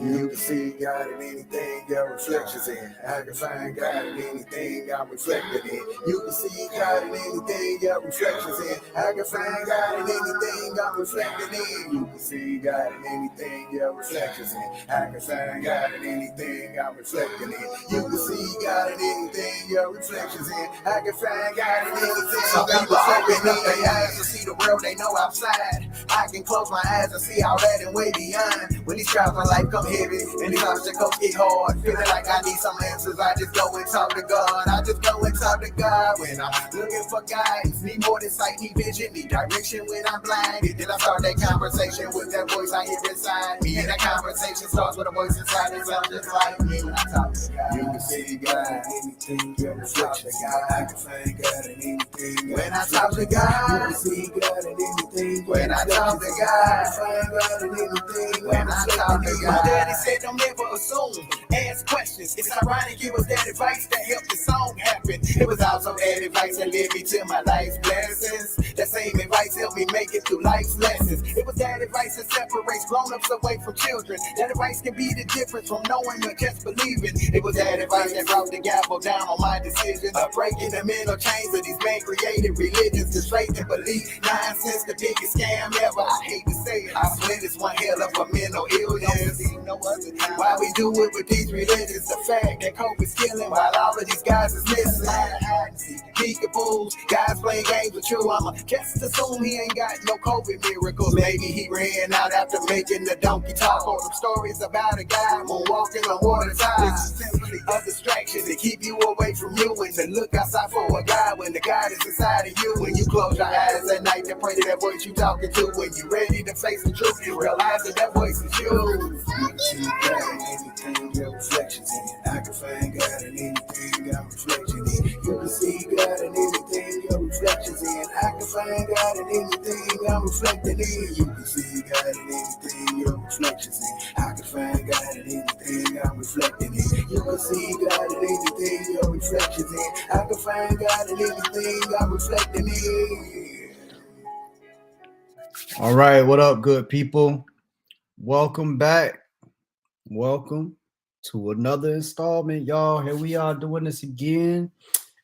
You can see God in anything your reflections in. I can find God in anything I'm reflected in. You can see God in anything your reflections in. I can find God in anything I'm reflected in. You can see God in anything your reflections in. I can find God in anything I'm reflecting in. You can see God in anything your reflections in. I can find God in anything I'm reflecting in. Their eyes to see the world they know outside. I can close my eyes and see all that and way beyond. When these trials of life come heavy and these obstacles get hard, feeling like I need some answers, I just go and talk to God. I just go and talk to God when I'm looking for guidance. Need more than sight, need vision, need direction when I'm blinded. Then I start that conversation with that voice I hear inside me. And that conversation starts with a voice inside that sounds just like me when I talk to God. You can see God in anything, your reflection. God, I can find God in anything. When I talk to God, you can see God in anything. When I talk to God, I find God in anything. When I talk to God. My daddy said don't never assume, ask questions. It's ironic it was that advice that helped the song happen. It was also that advice that led me to my life's blessings. That same advice helped me make it through life's lessons. It was that advice that separates grown-ups away from children. That advice can be the difference from knowing or just believing. It was that advice that brought the gavel down on my decisions of breaking the mental chains of these man-created religions. Cause faith and belief, nonsense, the biggest scam ever. I hate to say it, I swear it's one hell of a mental illness. Why we do it with these religions? The fact that COVID's killing while all of these guys is missing. Peekaboos, guys playing games with you. I'ma just assume he ain't got no COVID miracles. Maybe he ran out after making the donkey talk. Or some stories about a guy walking on water tides. Simply a distraction to keep you away from you. And to look outside for a God when the God is inside of you. When you close your eyes at night and pray to that voice you talking to. When you ready to face the truth, you realize that that voice is you. You can see God in anything your reflections in. I can find God in anything I'm reflecting in. You can see God in anything your reflections in. I can find God in anything I'm reflecting in. You can see God in anything your reflections in. I can find God in anything I'm reflecting in. You can see God in anything your reflections in. I can find God in anything I'm reflecting in. All right, what up, good people? Welcome back. Welcome to another installment, y'all. Here we are doing this again.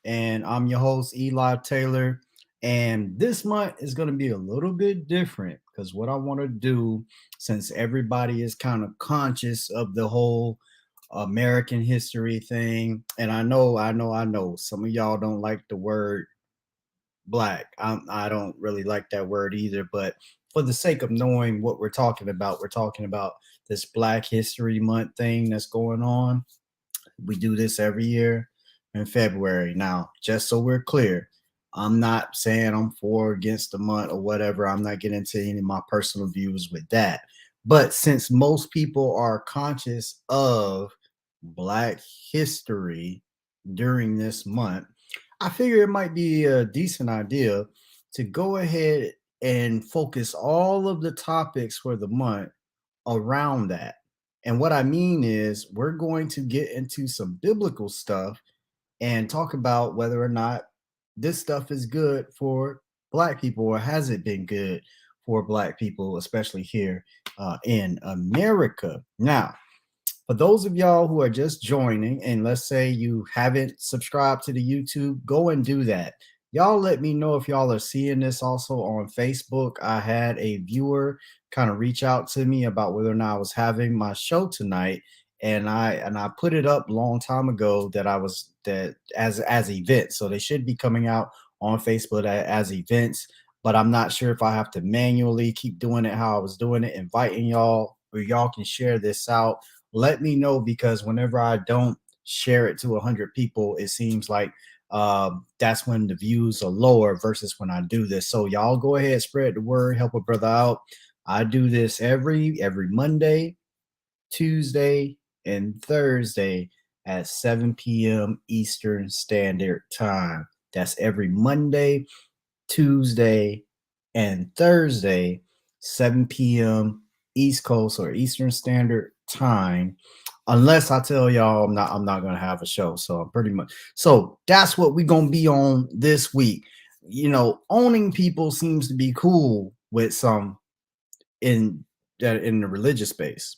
And I'm your host, Eli Taylor. And this month is going to be a little bit different because what I want to do, since everybody is kind of conscious of the whole American history thing, and I know some of y'all don't like the word black. I don't really like that word either, but for the sake of knowing what we're talking about this Black History Month thing that's going on. We do this every year in February. Now, just so we're clear, I'm not saying I'm for or against the month or whatever. I'm not getting into any of my personal views with that. But since most people are conscious of Black history during this month, I figure it might be a decent idea to go ahead and focus all of the topics for the month around that. And what I mean is, we're going to get into some biblical stuff and talk about whether or not this stuff is good for Black people or has it been good for Black people, especially here in America. Now, for those of y'all who are just joining, and let's say you haven't subscribed to the YouTube, go and do that. Y'all let me know if y'all are seeing this also on Facebook. I had a viewer kind of reach out to me about whether or not I was having my show tonight, and I put it up a long time ago that I was that as events. So they should be coming out on Facebook as events, but I'm not sure if I have to manually keep doing it how I was doing it, inviting y'all, or y'all can share this out. Let me know, because whenever I don't share it to 100 people, it seems like that's when the views are lower versus when I do this. So y'all go ahead, spread the word, help a brother out. I do this every Monday, Tuesday, and Thursday at 7 p.m. Eastern Standard Time. That's every Monday, Tuesday, and Thursday, 7 p.m. East Coast or Eastern Standard Time. Unless I tell y'all I'm not gonna have a show. So I'm pretty much that's what we're gonna be on this week. You know, owning people seems to be cool with some in the religious space.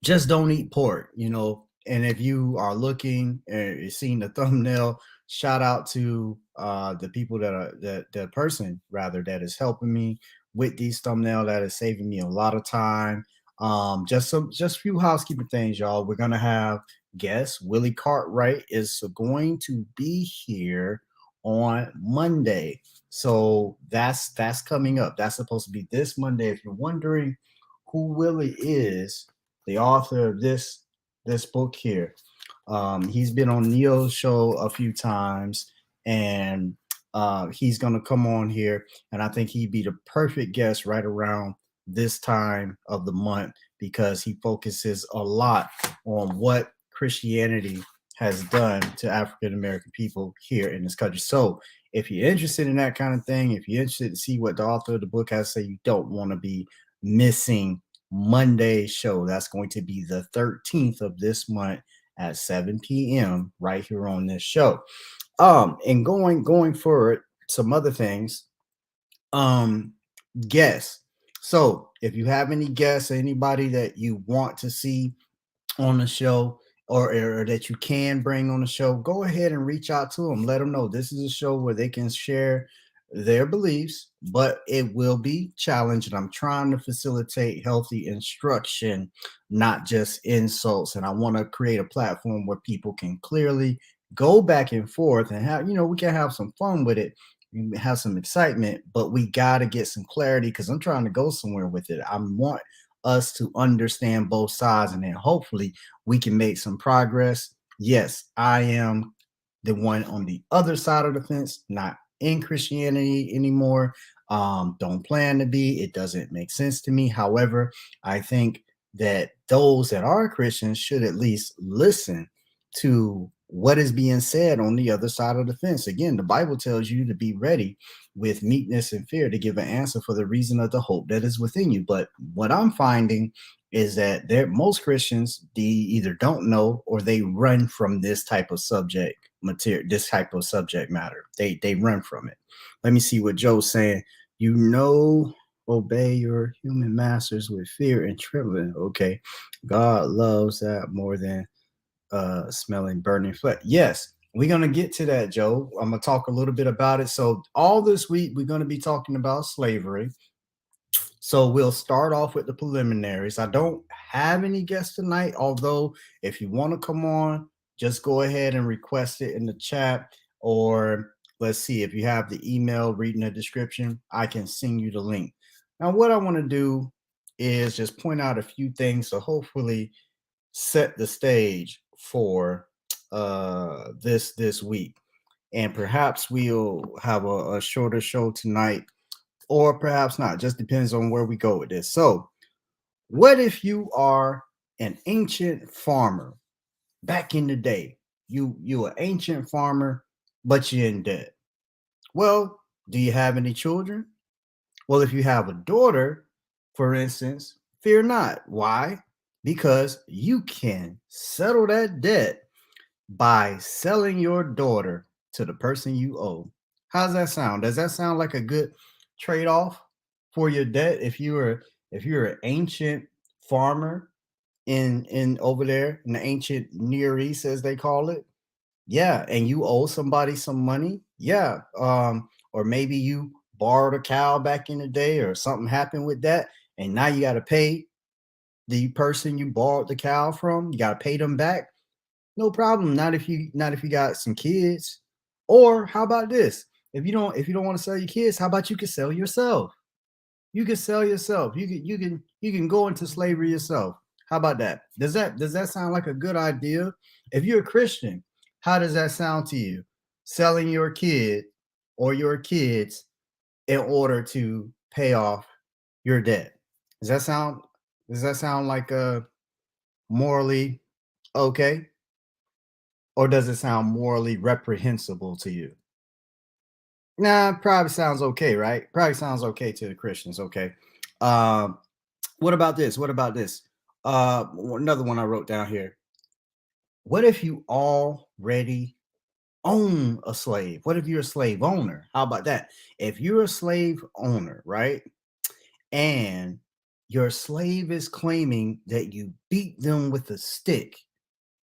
just don't eat pork, you know. And if you are looking and you're seeing the thumbnail, shout out to the people that are the person rather that is helping me with these thumbnail, that is saving me a lot of time. Just few housekeeping things, y'all. We're gonna have guests. Willie Cartwright is going to be here on Monday. So that's coming up. That's supposed to be this Monday. If you're wondering who Willie is, the author of this book here. He's been on Neo's show a few times, and he's gonna come on here, and I think he'd be the perfect guest right around this time of the month because he focuses a lot on what Christianity has done to African American people here in this country. So if you're interested in that kind of thing, if you're interested to see what the author of the book has to say, you don't want to be missing Monday show. That's going to be the 13th of this month at 7 p.m. right here on this show. And going forward, some other things. Um, Guests. So if you have any guests, anybody that you want to see on the show, or that you can bring on the show, go ahead and reach out to them. Let them know this is a show where they can share their beliefs, but it will be challenged. I'm trying to facilitate healthy instruction, not just insults. And I want to create a platform where people can clearly go back and forth and have, we can have some fun with it, have some excitement, but we got to get some clarity because I'm trying to go somewhere with it. I want us to understand both sides, and then hopefully we can make some progress. Yes, I am the one on the other side of the fence, not in Christianity anymore. Don't plan to be. It doesn't make sense to me. However, I think that those that are Christians should at least listen to what is being said on the other side of the fence. Again, the Bible tells you to be ready with meekness and fear to give an answer for the reason of the hope that is within you. But what I'm finding is that most Christians, they either don't know or they run from this type of subject material, this type of subject matter. They run from it. Let me see what Joe's saying. Obey your human masters with fear and trembling. Okay. God loves that more than smelling burning flesh. Yes, we're gonna get to that, Joe. I'm gonna talk a little bit about it. So all this week we're gonna be talking about slavery. So we'll start off with the preliminaries. I don't have any guests tonight, although if you want to come on, just go ahead and request it in the chat. Or let's see, if you have the email reading the description, I can send you the link. Now, what I want to do is just point out a few things to hopefully set the stage for this week. And perhaps we'll have a shorter show tonight, or perhaps not. Just depends on where we go with this. So, what if you are an ancient farmer back in the day? You an ancient farmer, but you're in debt. Well, do you have any children? Well, if you have a daughter, for instance, fear not. Why? Because you can settle that debt by selling your daughter to the person you owe. How's that sound? Does that sound like a good trade-off for your debt if you're an ancient farmer in over there in the ancient Near East as they call it? Yeah, and you owe somebody some money. Yeah. Or maybe you borrowed a cow back in the day or something happened with that, and now you got to pay the person you borrowed the cow from. You got to pay them back. No problem. Not if you got some kids. Or how about this? If you don't want to sell your kids, how about you can sell yourself? You can sell yourself. You can go into slavery yourself. How about that? Does that sound like a good idea? If you're a Christian, how does that sound to you? Selling your kid or your kids in order to pay off your debt. Does that sound does that sound like morally okay? Or does it sound morally reprehensible to you? Nah, probably sounds okay, right? Probably sounds okay to the Christians. Okay. Um, what about this? What about this? Another one I wrote down here. What if you already own a slave? What if you're a slave owner? How about that? If you're a slave owner, right? And Your slave is claiming that you beat them with a stick,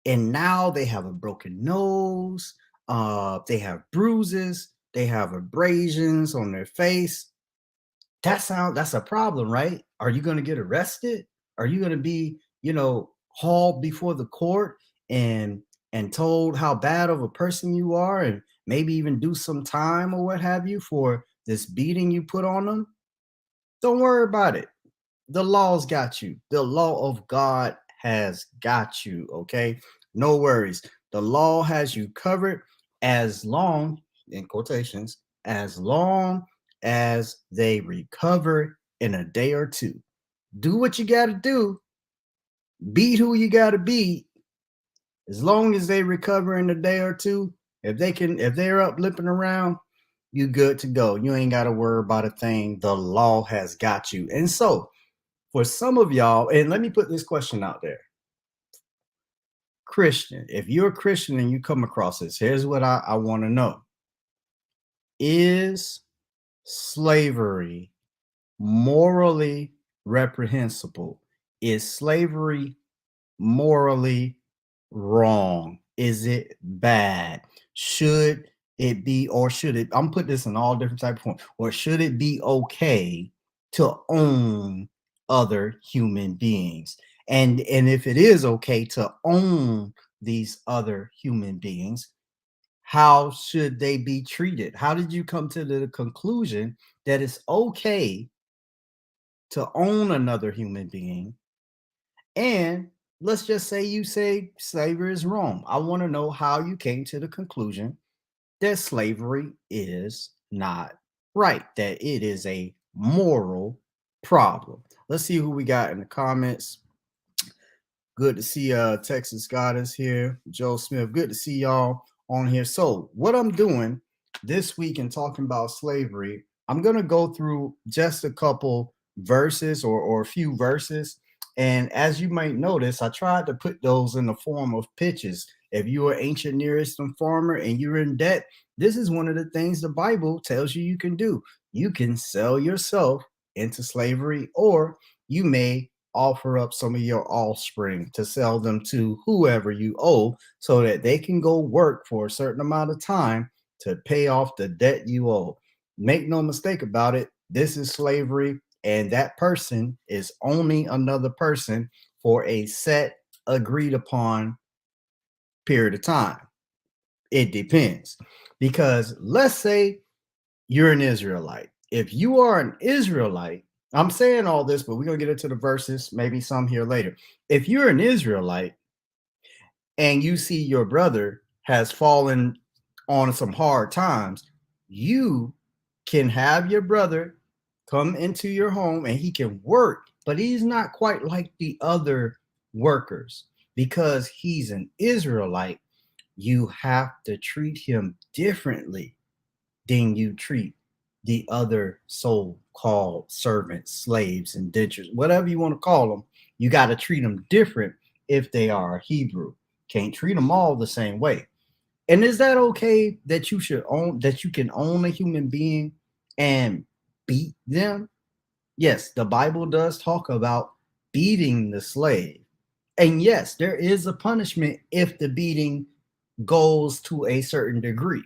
and now they have a broken nose, they have bruises, they have abrasions on their face. That's a problem, right? Are you going to get arrested? Are you going to be, hauled before the court and told how bad of a person you are, and maybe even do some time or what have you for this beating you put on them? Don't worry about it. The law's got you. The law of God has got you, okay? No worries. The law has you covered, as long, in quotations, as long as they recover in a day or two. Do what you got to do, beat who you got to beat. As long as they recover in a day or two, if they're up limping around, you good to go. You ain't got to worry about a thing. The law has got you. And so, for some of y'all, and let me put this question out there. Christian, if you're a Christian and you come across this, here's what I want to know. Is slavery morally reprehensible? Is slavery morally wrong? Is it bad? Should it be, or should it, I'm putting this in all different type of points, or should it be okay to own other human beings? And if it is okay to own these other human beings, how should they be treated? How did you come to the conclusion that it's okay to own another human being? And let's just say you say slavery is wrong. I want to know how you came to the conclusion that slavery is not right, that it is a moral problem. Let's see who we got in the comments. Good to see Texas Goddess here, Joe Smith. Good to see y'all on here. So, what I'm doing this week in talking about slavery, I'm going to go through just a couple verses, or a few verses. And as you might notice, I tried to put those in the form of pitches. If you're an ancient Near Eastern farmer and you're in debt, this is one of the things the Bible tells you can do. You can sell yourself into slavery, or you may offer up some of your offspring to sell them to whoever you owe, so that they can go work for a certain amount of time to pay off the debt you owe. Make no mistake about it, this is slavery, and that person is owning another person for a set, agreed upon period of time. It depends, because let's say you're an Israelite. If you are an Israelite, I'm saying all this, but we're going to get into the verses, maybe some here later. If you're an Israelite and you see your brother has fallen on some hard times, you can have your brother come into your home and he can work, but he's not quite like the other workers. Because he's an Israelite, you have to treat him differently than you treat the other so-called servants, slaves, indentures, whatever you want to call them. You got to treat them different if they are Hebrew. Can't treat them all the same way. And is that okay that you can own a human being and beat them? Yes, the Bible does talk about beating the slave. And yes, there is a punishment if the beating goes to a certain degree.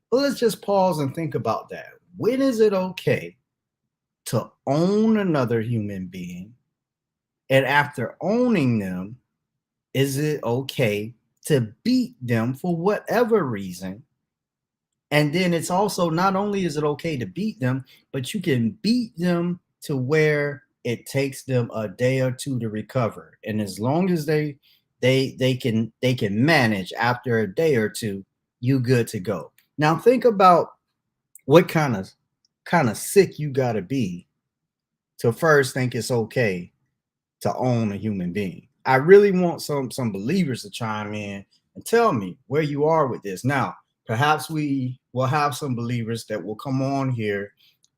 But let's just pause and think about that. When is it okay to own another human being? And after owning them, is it okay to beat them for whatever reason? And then it's also, not only is it okay to beat them, but you can beat them to where it takes them a day or two to recover. And as long as they can manage after a day or two, you good to go. Now think about what kind of sick you got to be to first think it's okay to own a human being. I really want some believers to chime in and tell me where you are with this. Now, perhaps we will have some believers that will come on here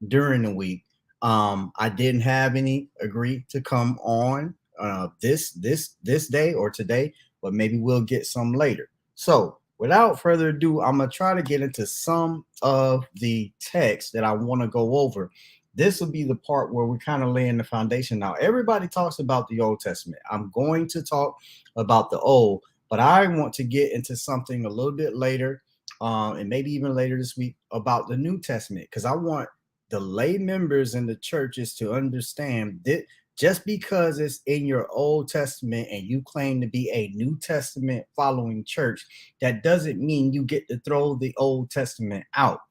during the week. I didn't have any agree to come on this day or today, but maybe we'll get some later. So, without further ado, I'm gonna try to get into some of the text that I want to go over. this will be the part where we're kind of laying the foundation. Now, everybody talks about the Old Testament. I'm going to talk about the Old, but I want to get into something a little bit later, and maybe even later this week about the New Testament, because I want the lay members in the churches to understand that just because it's in your Old Testament and you claim to be a New Testament following church, that doesn't mean you get to throw the Old Testament out.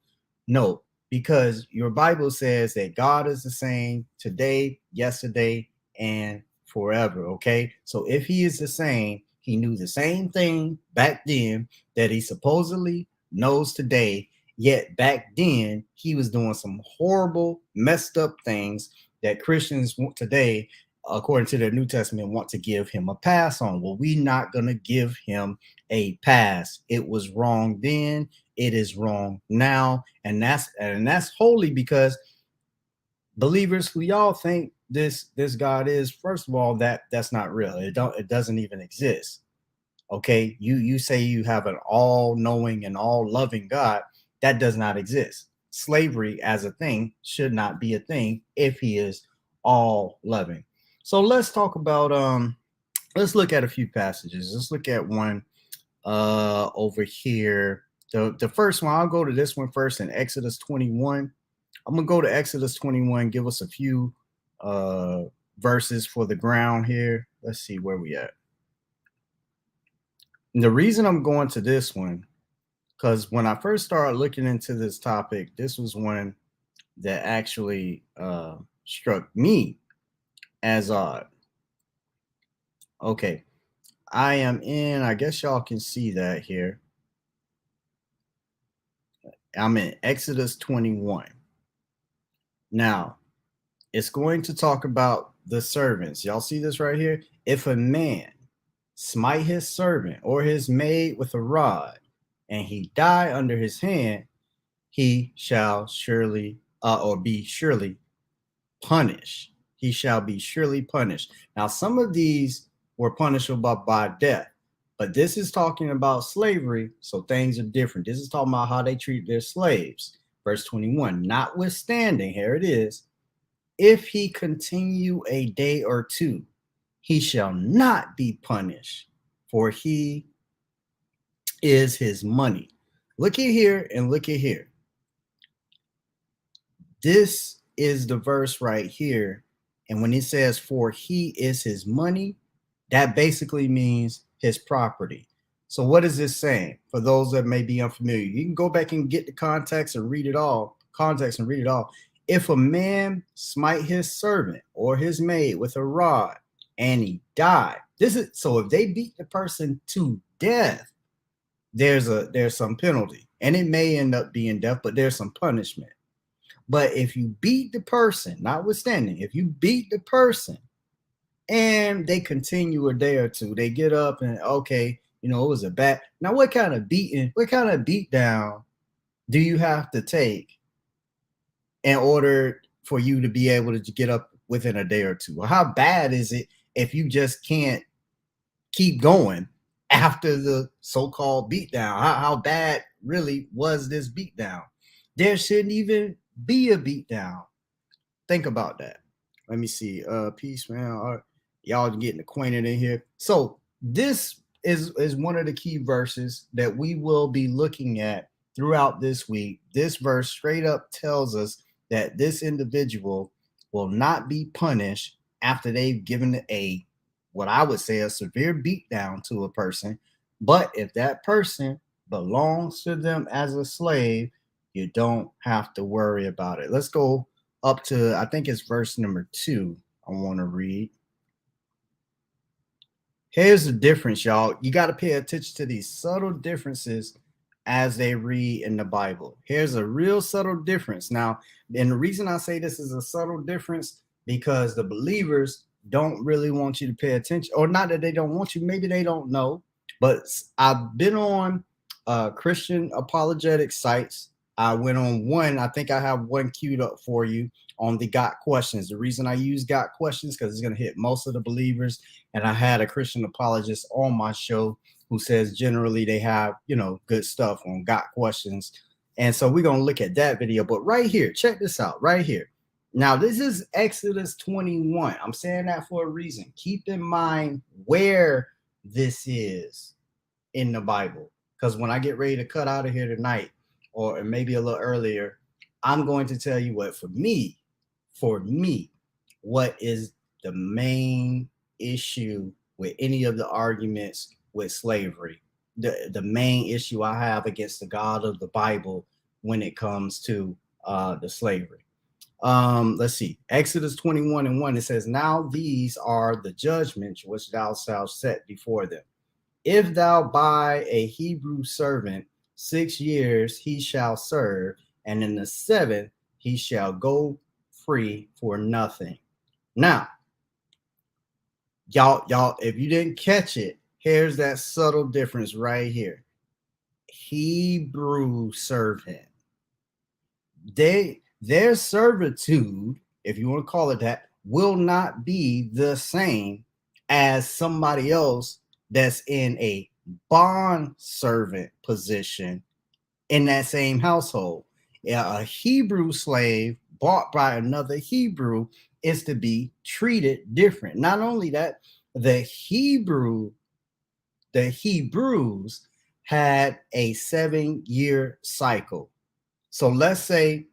No, because your Bible says that God is the same today, yesterday, and forever. Okay. So if he is the same, he knew the same thing back then that he supposedly knows today. Yet back then, he was doing some horrible, messed up things that Christians today, according to the New Testament, want to give him a pass on. Well, we're not going to give him a pass. It was wrong then. It is wrong now. And that's wholly because believers who y'all think this God is, first of all, that's not real. It doesn't even exist. Okay, you say you have an all-knowing and all-loving God. That does not exist. Slavery as a thing should not be a thing if he is all-loving. So let's talk about let's look at a few passages. Let's look at one over here. The first one, I'll go to this one first in Exodus 21. I'm gonna go to Exodus 21, give us a few verses for the ground here. Let's see where we at. And the reason I'm going to this one, because when I first started looking into this topic, this was one that actually struck me as odd. Okay, I am in, I guess y'all can see that here. I'm in Exodus 21. Now, it's going to talk about the servants. Y'all see this right here? If a man smite his servant or his maid with a rod, and he die under his hand, he shall surely or be surely punished. He shall be surely punished. Now, some of these were punishable by death, but this is talking about slavery, so things are different. This is talking about how they treat their slaves. Verse 21, notwithstanding, here it is, if he continue a day or two, he shall not be punished, for he is his money. Look at here and look at here. This is the verse right here. And when it says, for he is his money, that basically means his property. So what is this saying? For those that may be unfamiliar, you can go back and get the context and read it all. If a man smite his servant or his maid with a rod and he died, so if they beat the person to death, there's some penalty, and it may end up being death, but there's some punishment. But if you beat the person, notwithstanding, if you beat the person and they continue a day or two, they get up and okay, it was a bad. Now, what kind of beat down do you have to take in order for you to be able to get up within a day or two? Or how bad is it if you just can't keep going after the so-called beatdown? How bad really was this beatdown? There shouldn't even be a beatdown. Think about that. Let me see. Peace, man. Y'all getting acquainted in here. So this is one of the key verses that we will be looking at throughout this week. This verse straight up tells us that this individual will not be punished after they've given what I would say a severe beatdown to a person. But if that person belongs to them as a slave, you don't have to worry about it. Let's go up to, I think it's verse number 2. I want to read. Here's the difference, y'all. You got to pay attention to these subtle differences as they read in the Bible. Here's a real subtle difference. Now, and the reason I say this is a subtle difference because the believers don't really want you to pay attention, or not that they don't want you, maybe they don't know, but I've been on Christian apologetic sites. I went on one, I think I have one queued up for you on the Got Questions. The reason I use Got Questions because it's going to hit most of the believers, and I had a Christian apologist on my show who says generally they have, good stuff on Got Questions. And so we're going to look at that video, but right here, check this out right here. Now, this is Exodus 21. I'm saying that for a reason. Keep in mind where this is in the Bible. Because when I get ready to cut out of here tonight, or maybe a little earlier, I'm going to tell you what for me, what is the main issue with any of the arguments with slavery. The main issue I have against the God of the Bible when it comes to the slavery. Let's see, Exodus 21 and 1, it says, now these are the judgments which thou shalt set before them. If thou buy a Hebrew servant, 6 years he shall serve, and in the seventh he shall go free for nothing. Now, y'all, if you didn't catch it, here's that subtle difference right here. Hebrew servant. Their servitude, if you want to call it that, will not be the same as somebody else that's in a bond servant position in that same household. A Hebrew slave bought by another Hebrew is to be treated different. Not only that, the Hebrews had a 7-year cycle. So let's say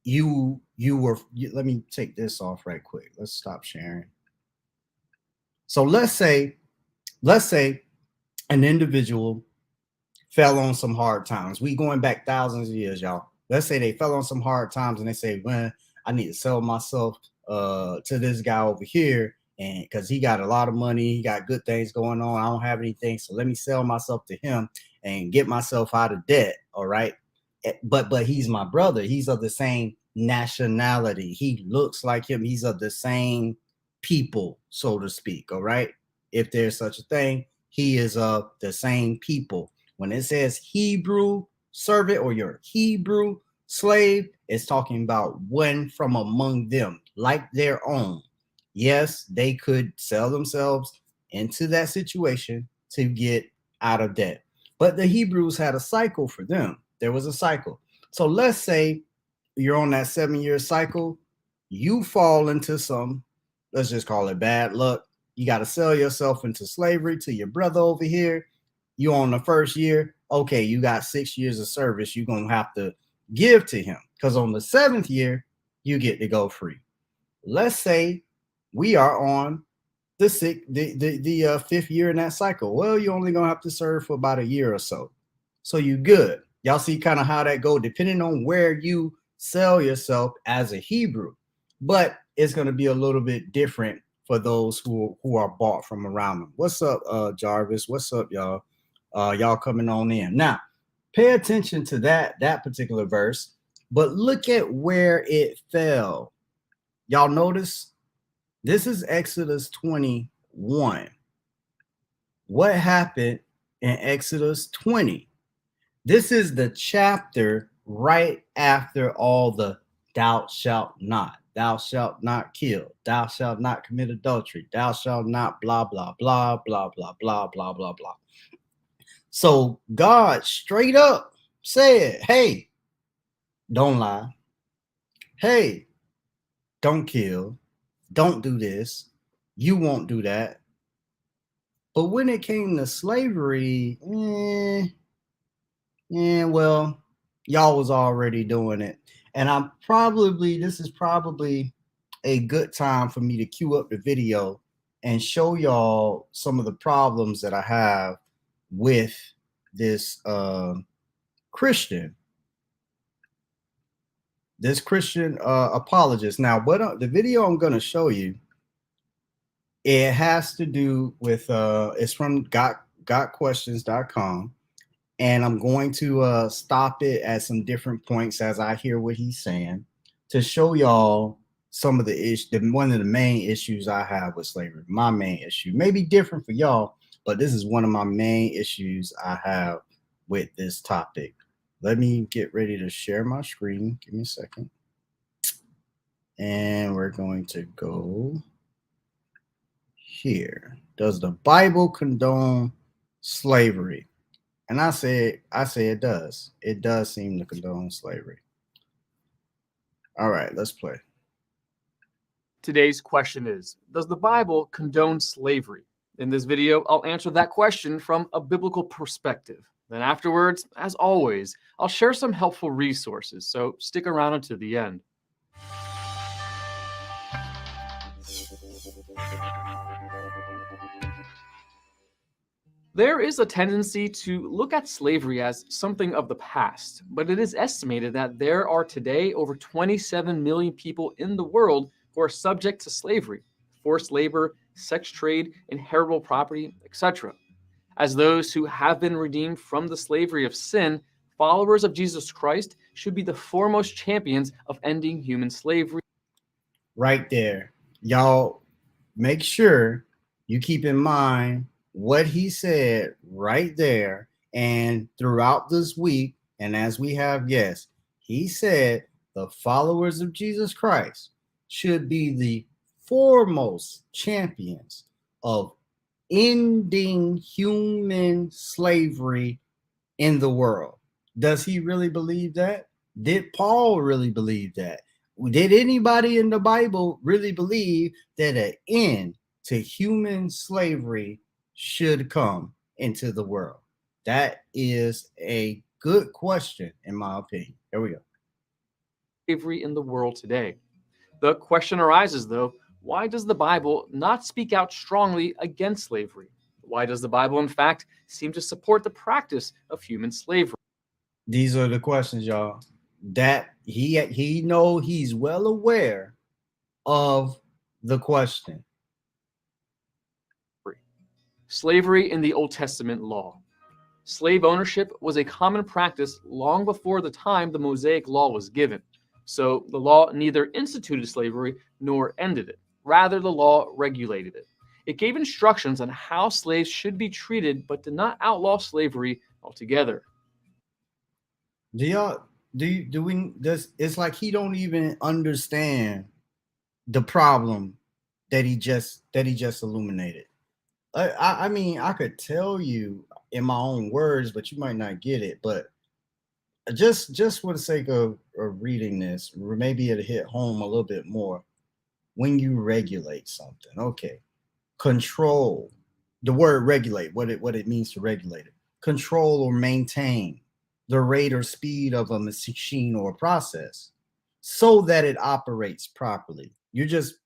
let me take this off right quick. Let's stop sharing. So let's say an individual fell on some hard times. We going back thousands of years, y'all. Let's say they fell on some hard times and they say, well, I need to sell myself to this guy over here, and because he got a lot of money, he got good things going on. I don't have anything, so let me sell myself to him and get myself out of debt. All right. But he's my brother. He's of the same nationality. He looks like him. He's of the same people, so to speak. All right. If there's such a thing, he is of the same people. When it says Hebrew servant or your Hebrew slave, it's talking about one from among them, like their own. Yes, they could sell themselves into that situation to get out of debt. But the Hebrews had a cycle for them. There was a cycle. So let's say you're on that 7-year cycle, you fall into some, let's just call it bad luck. You got to sell yourself into slavery to your brother over here. You on the first year, okay, you got 6 years of service you're going to have to give to him, because on the 7th year, you get to go free. Let's say we are on the 5th year in that cycle. Well, you're only going to have to serve for about a year or so. So you good. Y'all see kind of how that go, depending on where you sell yourself as a Hebrew. But it's going to be a little bit different for those who are bought from around them. What's up, Jarvis? What's up, y'all? Y'all coming on in. Now, pay attention to that particular verse, but look at where it fell. Y'all notice this is Exodus 21. What happened in Exodus 20? This is the chapter right after all the thou shalt not kill, thou shalt not commit adultery, thou shalt not blah, blah, blah, blah, blah, blah, blah, blah, blah. So God straight up said, hey, don't lie. Hey, don't kill. Don't do this. You won't do that. But when it came to slavery, well, y'all was already doing it. And this is probably a good time for me to cue up the video and show y'all some of the problems that I have with this Christian apologist. Now, what the video I'm going to show you, it has to do with it's from gotquestions.com, and I'm going to stop it at some different points as I hear what he's saying to show y'all some of the one of the main issues I have with slavery. My main issue may be different for y'all, but this is one of my main issues I have with this topic. Let me get ready to share my screen. Give me a second. And we're going to go here. Does the Bible condone slavery? And I say it does. It does seem to condone slavery. All right, let's play. Today's question is, does the Bible condone slavery? In this video, I'll answer that question from a biblical perspective. Then afterwards, as always, I'll share some helpful resources, so stick around until the end. There is a tendency to look at slavery as something of the past, but it is estimated that there are today over 27 million people in the world who are subject to slavery, forced labor, sex trade, inheritable property, etc. As those who have been redeemed from the slavery of sin, followers of Jesus Christ should be the foremost champions of ending human slavery. Right there. Y'all make sure you keep in mind what he said right there and throughout this week. And as we have guests, he said the followers of Jesus Christ should be the foremost champions of ending human slavery in the world. Does he really believe that? Did Paul really believe that? Did anybody in the Bible really believe that an end to human slavery should come into the world? That is a good question, in my opinion. Here we go. Slavery in the world today. The question arises, though, why does the Bible not speak out strongly against slavery? Why does the Bible, in fact, seem to support the practice of human slavery? These are the questions, y'all. That he know he's well aware of the question. Slavery in the Old Testament law. Slave ownership was a common practice long before the time the Mosaic law was given. So the law neither instituted slavery nor ended it. Rather, the law regulated it. It gave instructions on how slaves should be treated, but did not outlaw slavery altogether. It's like he don't even understand the problem that he just illuminated. I mean, I could tell you in my own words, but you might not get it. But just for the sake of reading this, maybe it'll hit home a little bit more. When you regulate something, okay, control. The word regulate, what it means to regulate it. Control or maintain the rate or speed of a machine or a process so that it operates properly. You're just,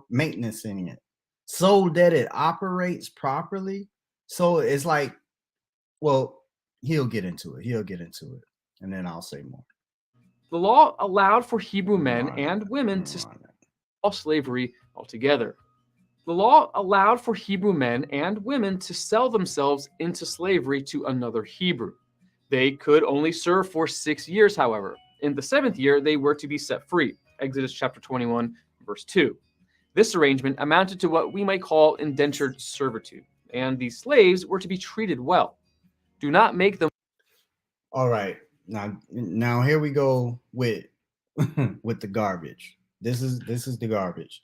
maintaining it so that it operates properly. So it's like, well, he'll get into it. And then I'll say more. The law allowed for Hebrew men and women to outlaw slavery altogether. The law allowed for Hebrew men and women to sell themselves into slavery to another Hebrew. They could only serve for 6 years, however. In the 7th year, they were to be set free. Exodus chapter 21, verse 2. This arrangement amounted to what we might call indentured servitude, and the slaves were to be treated well. Do not make them. All right. Now here we go with with the garbage. This is the garbage.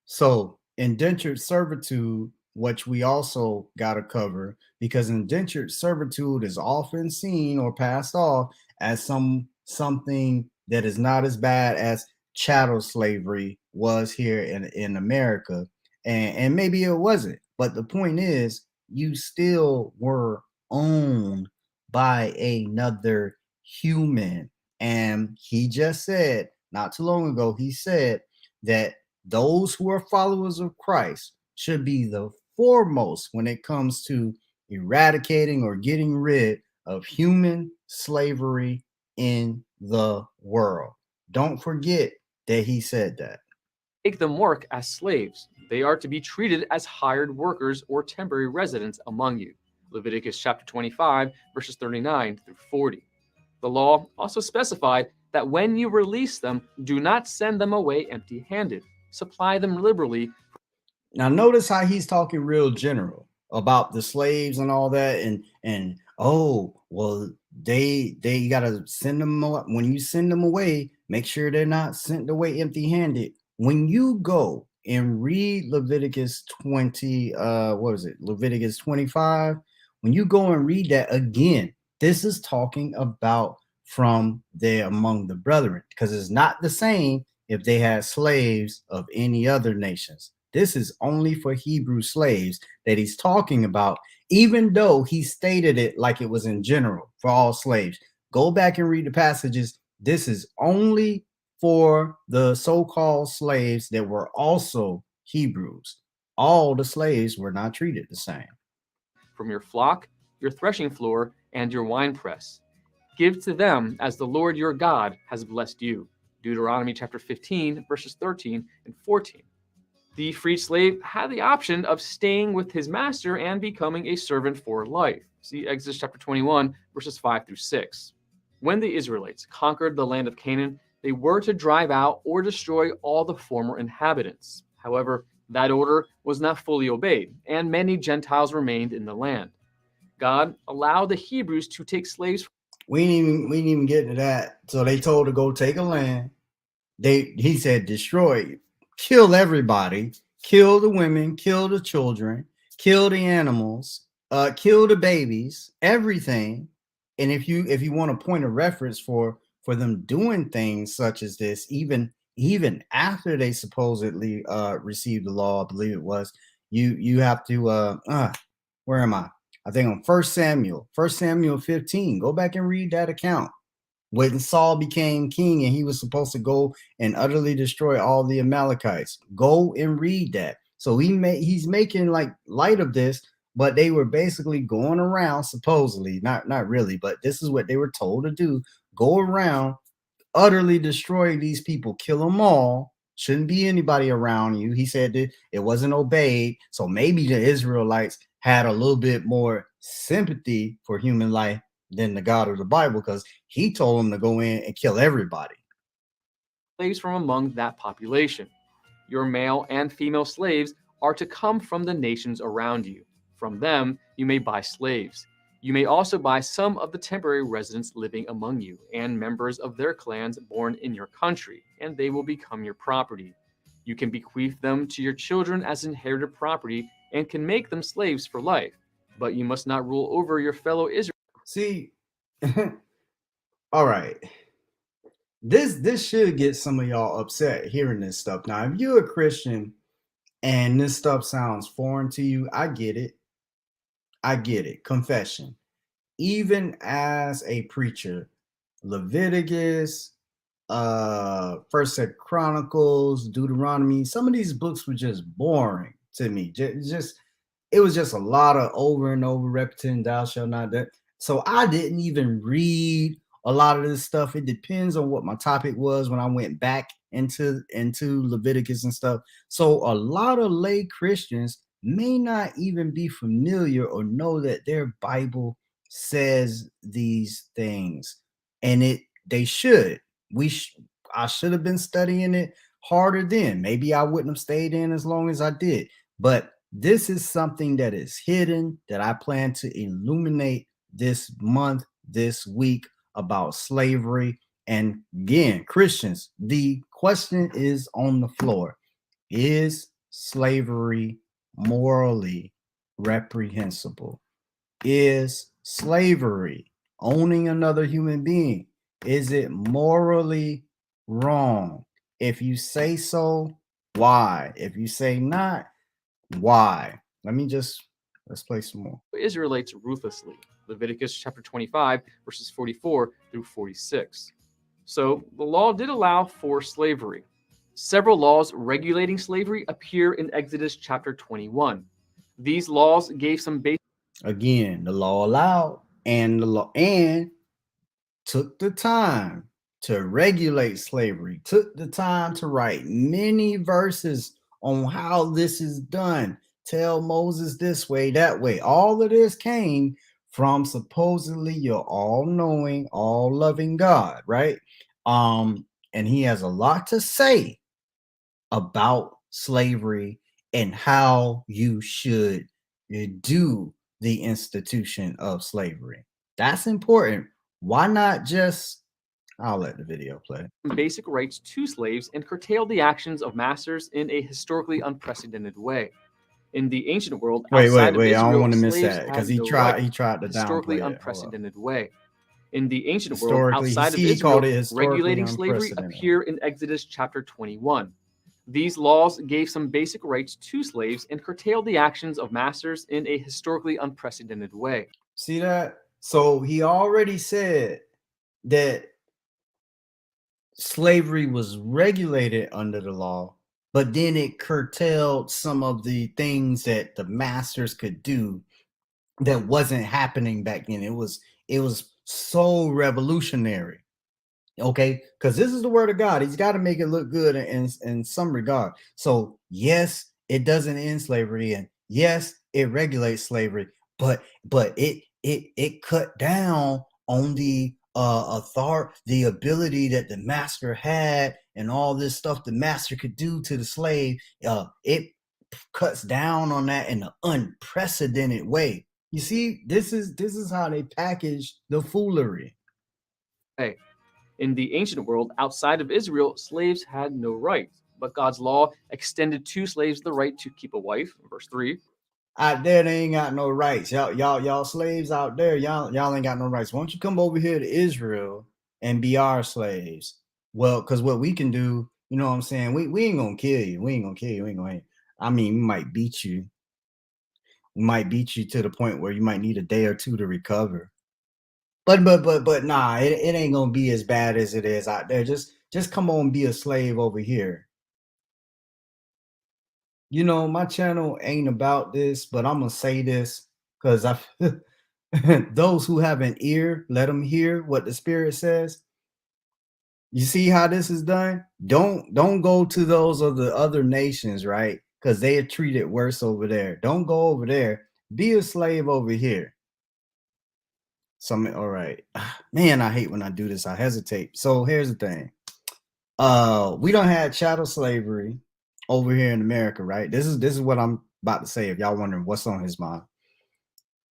So indentured servitude, which we also got to cover, because indentured servitude is often seen or passed off as something that is not as bad as chattel slavery was here in America. And maybe it wasn't. But the point is, you still were owned by another human. And he just said, not too long ago, he said that those who are followers of Christ should be the foremost when it comes to eradicating or getting rid of human slavery in the world. Don't forget that he said that. Make them work as slaves. They are to be treated as hired workers or temporary residents among you. Leviticus chapter 25, verses 39 through 40. The law also specified that when you release them, do not send them away empty-handed. Supply them liberally. Now notice how he's talking real general about the slaves and all that, and oh well, they gotta send them when you send them away. Make sure they're not sent away empty-handed. When you go and read Leviticus 20, Leviticus 25. When you go and read that again, this is talking about from there among the brethren, because it's not the same if they had slaves of any other nations. This is only for Hebrew slaves that he's talking about, even though he stated it like it was in general for all slaves. Go back and read the passages. This is only for the so-called slaves that were also Hebrews. All the slaves were not treated the same. From your flock, your threshing floor, and your winepress. Give to them as the Lord your God has blessed you. Deuteronomy chapter 15, verses 13 and 14. The freed slave had the option of staying with his master and becoming a servant for life. See Exodus chapter 21, verses 5 through 6. When the Israelites conquered the land of Canaan, they were to drive out or destroy all the former inhabitants. However, that order was not fully obeyed, and many Gentiles remained in the land. God allowed the Hebrews to take slaves. We didn't even get to that. So they told to go take a land. He said destroy, kill everybody, kill the women, kill the children, kill the animals, kill the babies, everything. And if you want a point of reference for them doing things such as this, even after they supposedly received the law, I believe it was, you have to where am I? I think on 1 Samuel 15. Go back and read that account. When Saul became king and he was supposed to go and utterly destroy all the Amalekites. Go and read that. So he's making like light of this, but they were basically going around, supposedly, not really, but this is what they were told to do. Go around, utterly destroy these people, kill them all. Shouldn't be anybody around you. He said that it wasn't obeyed. So maybe the Israelites had a little bit more sympathy for human life than the God of the Bible, because he told them to go in and kill everybody. Slaves from among that population. Your male and female slaves are to come from the nations around you. From them, you may buy slaves. You may also buy some of the temporary residents living among you and members of their clans born in your country, and they will become your property. You can bequeath them to your children as inherited property and can make them slaves for life, but you must not rule over your fellow Israelites. See, all right. This should get some of y'all upset hearing this stuff. Now, if you're a Christian and this stuff sounds foreign to you, I get it. Confession. Even as a preacher, Leviticus, First Chronicles, Deuteronomy, some of these books were just boring to me. It was just a lot of over and over repetition, thou shalt not that. So I didn't even read a lot of this stuff. It depends on what my topic was when I went back into Leviticus and stuff. So a lot of lay Christians may not even be familiar or know that their Bible says these things, and they should. I should have been studying it harder then. Maybe I wouldn't have stayed in as long as I did. But this is something that is hidden that I plan to illuminate this month, this week, about slavery. And again, Christians, the question is on the floor. Is slavery morally reprehensible? Is slavery, owning another human being, is it morally wrong? If you say so, why? If you say not, why? Let's play some more. Israelites ruthlessly. Leviticus chapter 25, verses 44 through 46. So the law did allow for slavery. Several laws regulating slavery appear in Exodus chapter 21. These laws gave some basic. Again, the law allowed, and the law and took the time to regulate slavery, took the time to write many verses on how this is done. Tell Moses this way, that way. All of this came from supposedly your all-knowing, all-loving God, right? And he has a lot to say about slavery and how you should do the institution of slavery. That's important. Why not just, I'll let the video play. Basic rights to slaves and curtailed the actions of masters in a historically unprecedented way. In the ancient world, Wait, outside of I Israel, don't want to miss slaves that because had he no tried right. he tried to Historically downplay it. unprecedented way. In the ancient world Historically, outside of he Israel, called it historically regulating slavery unprecedented. appear in Exodus chapter 21. These laws gave some basic rights to slaves and curtailed the actions of masters in a historically unprecedented way. See that? So he already said that slavery was regulated under the law, but then it curtailed some of the things that the masters could do that wasn't happening back then. It was so revolutionary. Okay, because this is the word of God. He's got to make it look good in some regard. So yes, it doesn't end slavery, and yes, it regulates slavery, but it cut down on the the ability that the master had, and all this stuff the master could do to the slave. It cuts down on that in an unprecedented way. You see, this is how they package the foolery. Hey, in the ancient world outside of Israel, slaves had no rights, but God's law extended to slaves the right to keep a wife, verse 3. Out there, they ain't got no rights. Y'all slaves out there, y'all ain't got no rights. Why don't you come over here to Israel and be our slaves? Well, because what we can do, you know what I'm saying? We ain't gonna kill you. We ain't gonna kill you. We ain't gonna. I mean, we might beat you. We might beat you to the point where you might need a day or two to recover. But nah, it ain't gonna be as bad as it is out there. Just come on, and be a slave over here. You know, my channel ain't about this, but I'm gonna say this because I those who have an ear, let them hear what the Spirit says. You see how this is done? Don't go to those of the other nations, right? Because they are treated worse over there. Don't go over there. Be a slave over here. All right. Man, I hate when I do this. I hesitate. So here's the thing. We don't have chattel slavery over here in America, right? This is what I'm about to say. If y'all wondering what's on his mind,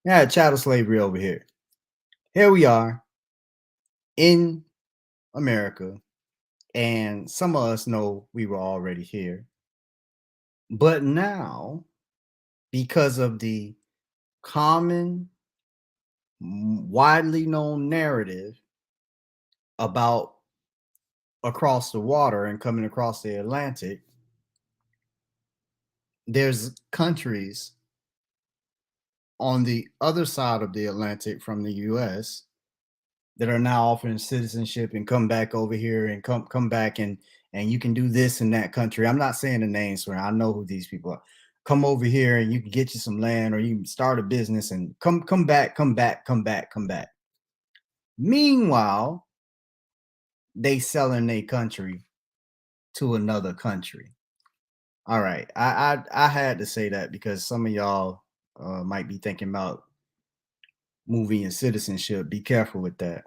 yeah, chattel slavery over here. Here we are in America, and some of us know we were already here, but now because of the common, widely known narrative about across the water and coming across the Atlantic, there's countries on the other side of the Atlantic from the US that are now offering citizenship and come back over here and come back and you can do this in that country. I'm not saying the names, where I know who these people are. Come over here and you can get you some land, or you can start a business and come back. Meanwhile, they selling their country to another country. All right, I had to say that because some of y'all might be thinking about moving your citizenship. Be careful with that.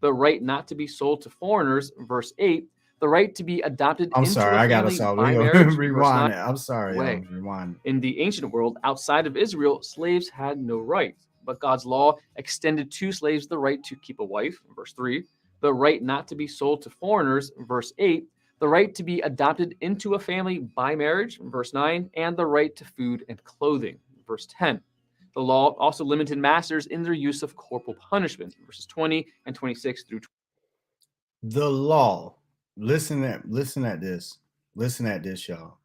The right not to be sold to foreigners, verse 8. The right to be adopted I'm into sorry, a I gotta family stop. by We marriage, verse rewind 9. it. I'm sorry, Way. rewind. In the ancient world outside of Israel, slaves had no rights, but God's law extended to slaves the right to keep a wife, verse 3. The right not to be sold to foreigners, verse 8. The right to be adopted into a family by marriage, verse 9. And the right to food and clothing, verse 10. The law also limited masters in their use of corporal punishment, verses 20 and 26 through 20. The law. Listen at this. Listen at this, y'all.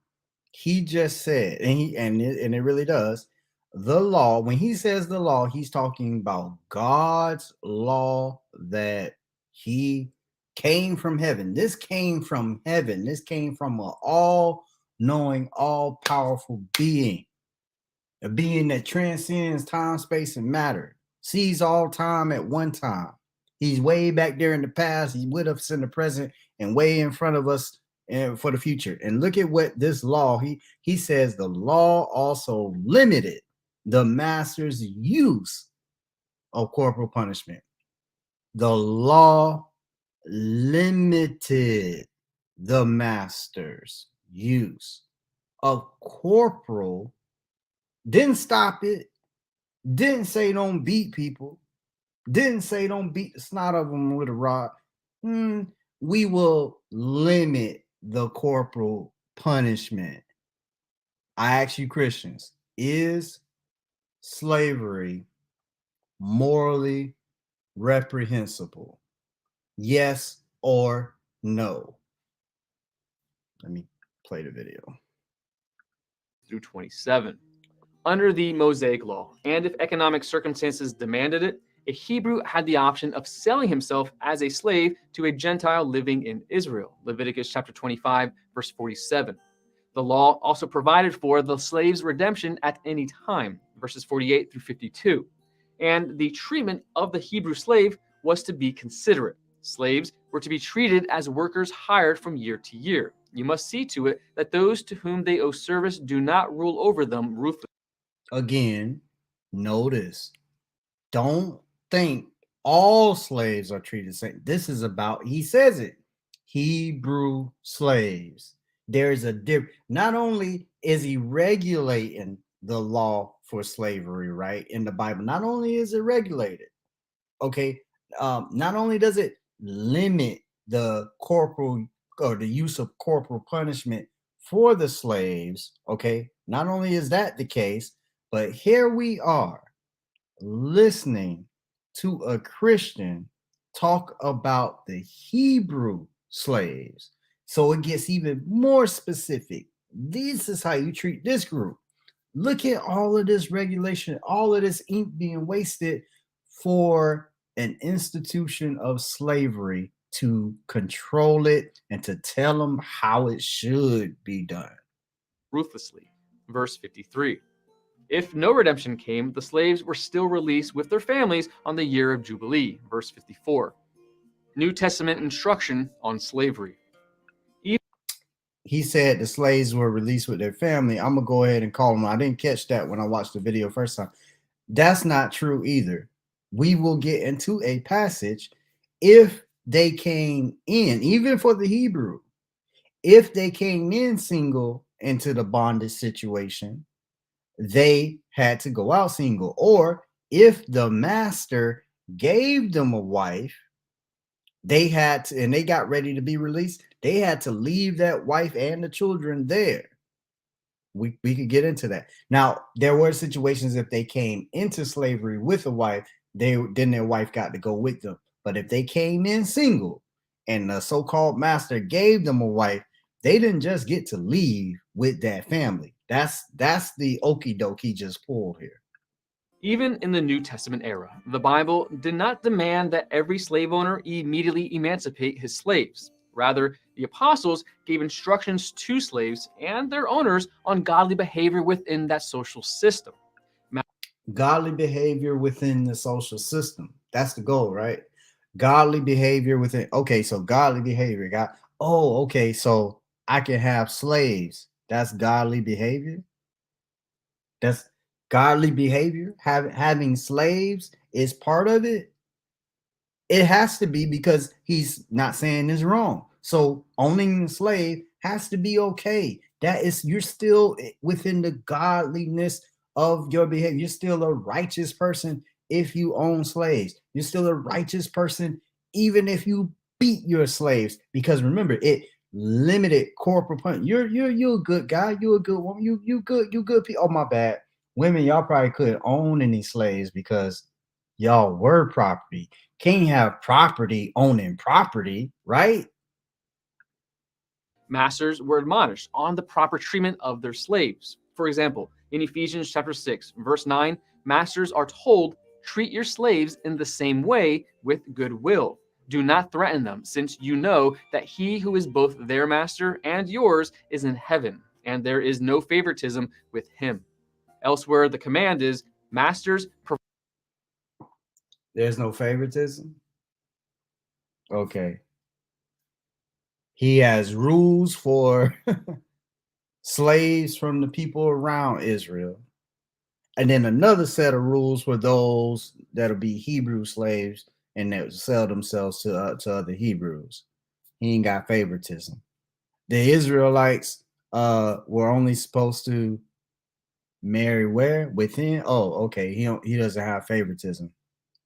He just said, and it really does. The law. When he says the law, he's talking about God's law that he came from heaven. This came from heaven. This came from an all-knowing, all-powerful being. A being that transcends time, space, and matter, sees all time at one time. He's way back there in the past. He's with us in the present and way in front of us and for the future. And look at what this law, he says the law also limited the master's use of corporal punishment. The law limited the master's use of corporal, didn't stop it, didn't say don't beat people, didn't say don't beat the snot of them with a rod. We will limit the corporal punishment. I ask you, Christians, is slavery morally reprehensible? Yes or no? Let me play the video. Through 27. Under the Mosaic Law, and if economic circumstances demanded it, a Hebrew had the option of selling himself as a slave to a Gentile living in Israel. Leviticus chapter 25, verse 47. The law also provided for the slave's redemption at any time, verses 48 through 52. And the treatment of the Hebrew slave was to be considerate. Slaves were to be treated as workers hired from year to year. You must see to it that those to whom they owe service do not rule over them ruthlessly. Again, notice, don't think all slaves are treated the same. This is about, he says it, Hebrew slaves. There's a difference. Not only is he regulating the law for slavery, right, in the Bible, not only is it regulated, okay, not only does it limit the corporal or the use of corporal punishment for the slaves, okay, not only is that the case, but here we are listening to a Christian talk about the Hebrew slaves. So it gets even more specific. This is how you treat this group. Look at all of this regulation, all of this ink being wasted for an institution of slavery to control it and to tell them how it should be done. Ruthlessly. Verse 53. If no redemption came, the slaves were still released with their families on the year of Jubilee. Verse 54. New Testament instruction on slavery. He said the slaves were released with their family. I'm going to go ahead and call them. I didn't catch that when I watched the video first time. That's not true either. We will get into a passage. If they came in, even for the Hebrew, if they came in single into the bondage situation, they had to go out single. Or if the master gave them a wife, they had to, and they got ready to be released, they had to leave that wife and the children there. We could get into that. Now, there were situations if they came into slavery with a wife, then their wife got to go with them. But if they came in single and the so-called master gave them a wife, they didn't just get to leave with that family. That's the okie doke he just pulled here. Even in the New Testament era, the Bible did not demand that every slave owner immediately emancipate his slaves. Rather, the apostles gave instructions to slaves and their owners on godly behavior within that social system. Godly behavior within the social system. That's the goal, right? Godly behavior within. Okay, so godly behavior. Okay, so I can have slaves. That's godly behavior. That's godly behavior. Having slaves is part of it. It has to be, because he's not saying it's wrong. So owning a slave has to be okay. That is, you're still within the godliness of your behavior. You're still a righteous person if you own slaves. You're still a righteous person even if you beat your slaves, because remember, it limited corporal punishment. You're a good guy. You're a good woman. You good people. Oh, my bad. Women, y'all probably couldn't own any slaves because y'all were property. Can't have property owning property, right? Masters were admonished on the proper treatment of their slaves. For example, in Ephesians chapter 6, verse 9, masters are told, treat your slaves in the same way with goodwill. Do not threaten them, since you know that he who is both their master and yours is in heaven, and there is no favoritism with him. Elsewhere, the command is, masters. There's no favoritism. Okay. He has rules for slaves from the people around Israel. And then another set of rules for those that'll be Hebrew slaves and that sell themselves to other Hebrews. He ain't got favoritism. The Israelites were only supposed to marry where? Within? Oh, okay. He doesn't have favoritism.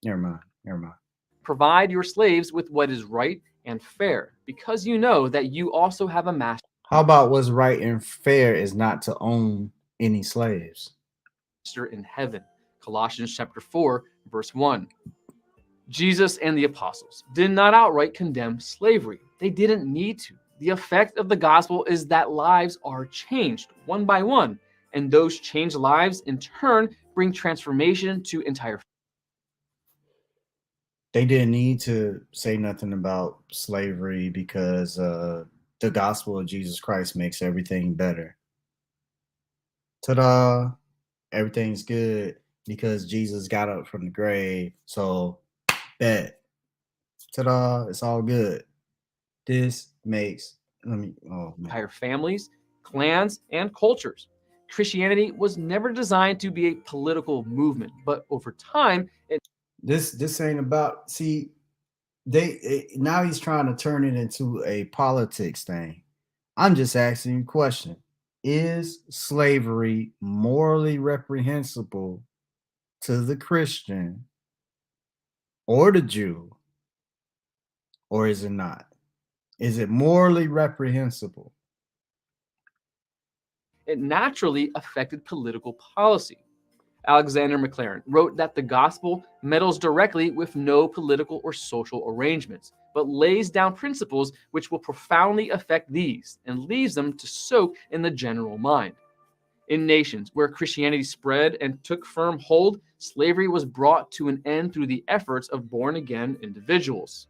Never mind. Provide your slaves with what is right and fair, because you know that you also have a master. How about what's right and fair is not to own any slaves? In heaven. Colossians chapter 4, verse 1. Jesus and the apostles did not outright condemn slavery. They didn't need to. The effect of the gospel is that lives are changed one by one, and those changed lives in turn bring transformation to entire. They didn't need to say nothing about slavery because the gospel of Jesus Christ makes everything better. Ta-da! Everything's good because Jesus got up from the grave. So, bet. Ta-da! It's all good. This makes Entire families, clans, and cultures. Christianity was never designed to be a political movement, but over time, this ain't about now he's trying to turn it into a politics thing. I'm just asking you a question. Is slavery morally reprehensible to the Christian or the Jew, or is it not? Is it morally reprehensible? it naturally affected political policy. Alexander Maclaren wrote that the gospel meddles directly with no political or social arrangements, but lays down principles which will profoundly affect these and leaves them to soak in the general mind. In nations where Christianity spread and took firm hold, slavery was brought to an end through the efforts of born again individuals.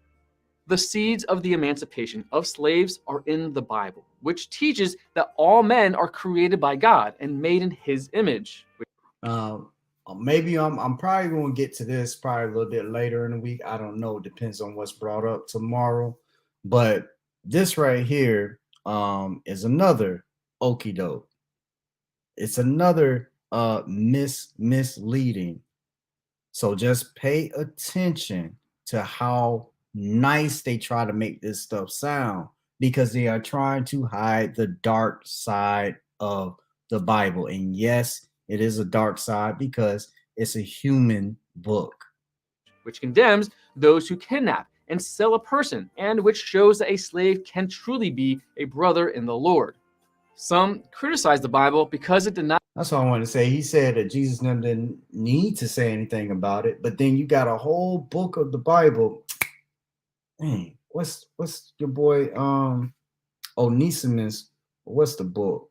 The seeds of the emancipation of slaves are in the Bible, which teaches that all men are created by God and made in his image. Maybe I'm probably going to get to this probably a little bit later in the week. I don't know. It depends on what's brought up tomorrow. But this right here is another okie doke. It's another misleading. So just pay attention to how nice they try to make this stuff sound, because they are trying to hide the dark side of the Bible. And yes, it is a dark side because it's a human book. Which condemns those who kidnap and sell a person, and which shows that a slave can truly be a brother in the Lord. Some criticize the Bible because it did not. That's what I want to say. He said that Jesus didn't need to say anything about it, but then you got a whole book of the Bible. Dang, what's your boy Onesimus? What's the book?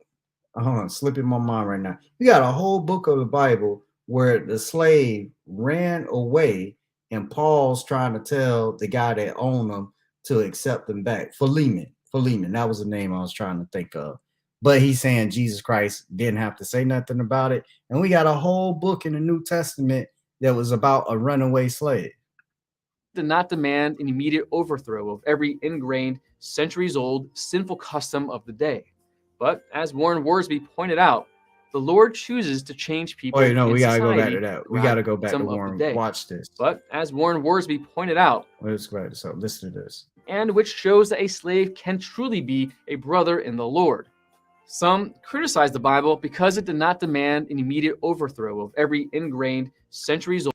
Slipping my mind right now. You got a whole book of the Bible where the slave ran away, and Paul's trying to tell the guy that owned him to accept him back. Philemon, that was the name I was trying to think of. But he's saying Jesus Christ didn't have to say nothing about it. And we got a whole book in the New Testament that was about a runaway slave. Did not demand an immediate overthrow of every ingrained, centuries old, sinful custom of the day. But as Warren Worsby pointed out, the Lord chooses to change people. Wait, no, and we gotta go back society to that. We gotta go back to of the Warren. day. Watch this. But as Warren Worsby pointed out, Let's go back to something. Listen to this. and which shows that a slave can truly be a brother in the Lord. Some criticize the Bible because it did not demand an immediate overthrow of every ingrained, centuries old.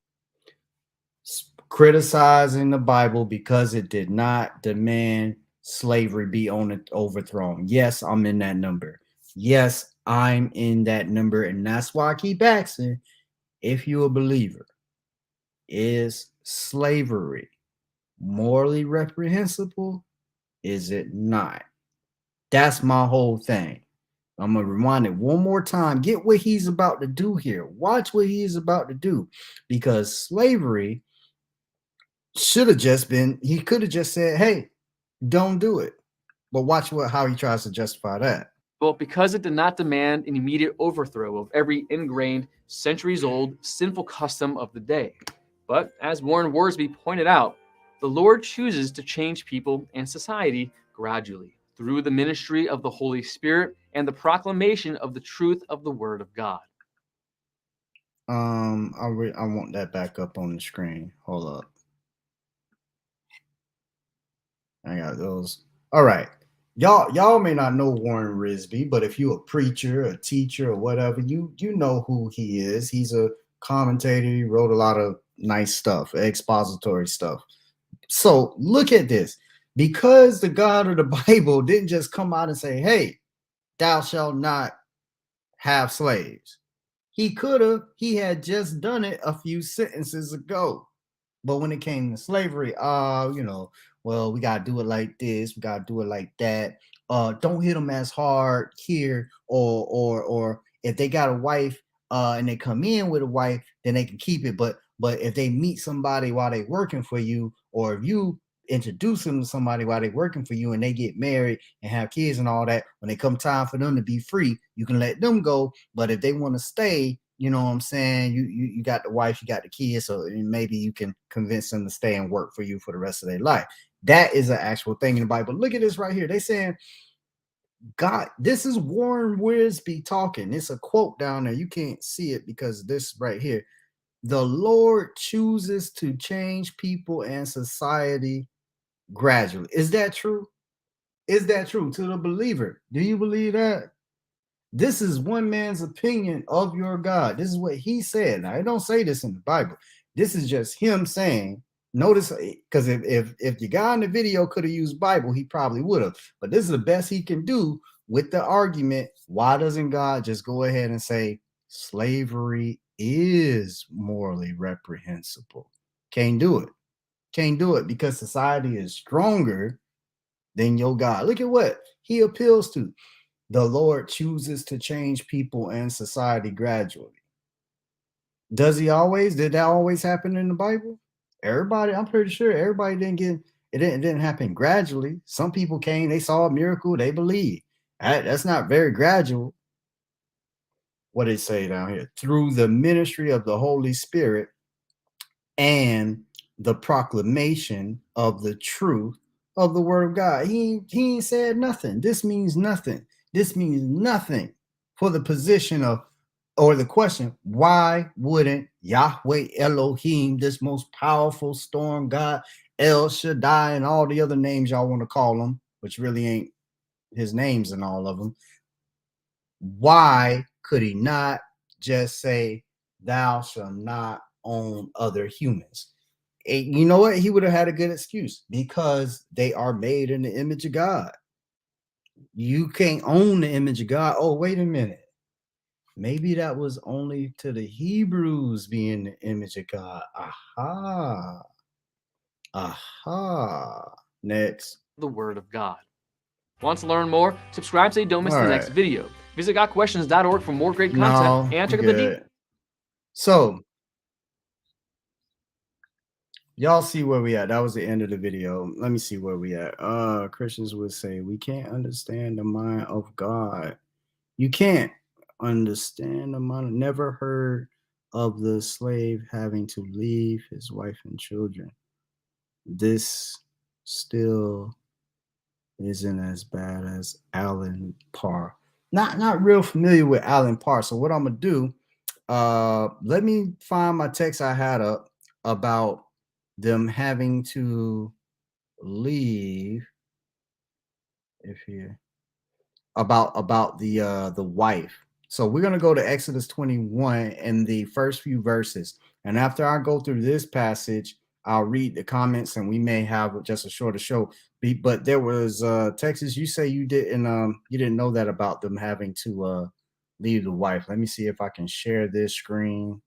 Criticizing the Bible because it did not demand slavery be overthrown. Yes, I'm in that number. Yes, I'm in that number. And that's why I keep asking, if you're a believer, is slavery morally reprehensible? Is it not? That's my whole thing. I'm going to rewind it one more time. Get what he's about to do here. Watch what he's about to do. Because slavery should have just been, he could have just said, hey, don't do it. But watch how he tries to justify that. Well, because it did not demand an immediate overthrow of every ingrained, centuries old, sinful custom of the day. But as Warren Worsby pointed out, the Lord chooses to change people and society gradually through the ministry of the Holy Spirit and the proclamation of the truth of the Word of God. I want that back up on the screen. Hold up. I got those. All right. Y'all may not know Warren Risby, but if you're a preacher, a teacher, or whatever, you know who he is. He's a commentator. He wrote a lot of nice stuff, expository stuff. So look at this. Because the God of the Bible didn't just come out and say, hey, thou shalt not have slaves. He could have. He had just done it a few sentences ago. But when it came to slavery, well, we gotta do it like this, we gotta do it like that. Don't hit them as hard here, or if they got a wife, and they come in with a wife, then they can keep it. But if they meet somebody while they working for you, or if you introduce them to somebody while they working for you and they get married and have kids and all that, when they come time for them to be free, you can let them go. But if they want to stay, you know what I'm saying, you got the wife, you got the kids, so maybe you can convince them to stay and work for you for the rest of their life. That is an actual thing in the Bible. Look at this right here. They saying God, this is Warren Wiersbe talking. It's a quote down there. You can't see it because this right here. The Lord chooses to change people and society gradually. Is that true? Is that true to the believer? Do you believe that? This is one man's opinion of your God. This is what he said. Now, I don't say this in the Bible. This is just him saying. Notice, because if the guy in the video could have used Bible, he probably would have. But this is the best he can do with the argument. Why doesn't God just go ahead and say slavery is morally reprehensible? Can't do it. Can't do it because society is stronger than your God. Look at what he appeals to. The Lord chooses to change people and society gradually. Does he always? Did that always happen in the Bible? Everybody, I'm pretty sure everybody didn't get it. Didn't happen gradually. Some people came, they saw a miracle, they believed. That's not very gradual. What did it say down here? Through the ministry of the Holy Spirit and the proclamation of the truth of the word of God. He ain't said nothing. This means nothing. This means nothing for the position of, or the question, why wouldn't Yahweh Elohim, this most powerful storm God, El Shaddai, and all the other names y'all want to call him, which really ain't his names and all of them, why could he not just say, thou shalt not own other humans? You know what? He would have had a good excuse because they are made in the image of God. You can't own the image of God. Oh, wait a minute. Maybe that was only to the Hebrews being the image of God. Aha. Aha. Next. The Word of God. Want to learn more? Subscribe so you don't miss the next video. Visit gotquestions.org for more great content and check out the deep. So, y'all see where we at. That was the end of the video. Let me see where we at. Christians would say we can't understand the mind of God. You can't understand the mind. Never heard of the slave having to leave his wife and children. This still isn't as bad as Alan Parr. Not real familiar with Alan Parr. So what I'm gonna do, let me find my text I had up about them having to leave. If here about the wife. So we're gonna go to Exodus 21 and the first few verses. And after I go through this passage, I'll read the comments and we may have just a shorter show. But there was Texas, you say you didn't know that about them having to leave the wife. Let me see if I can share this screen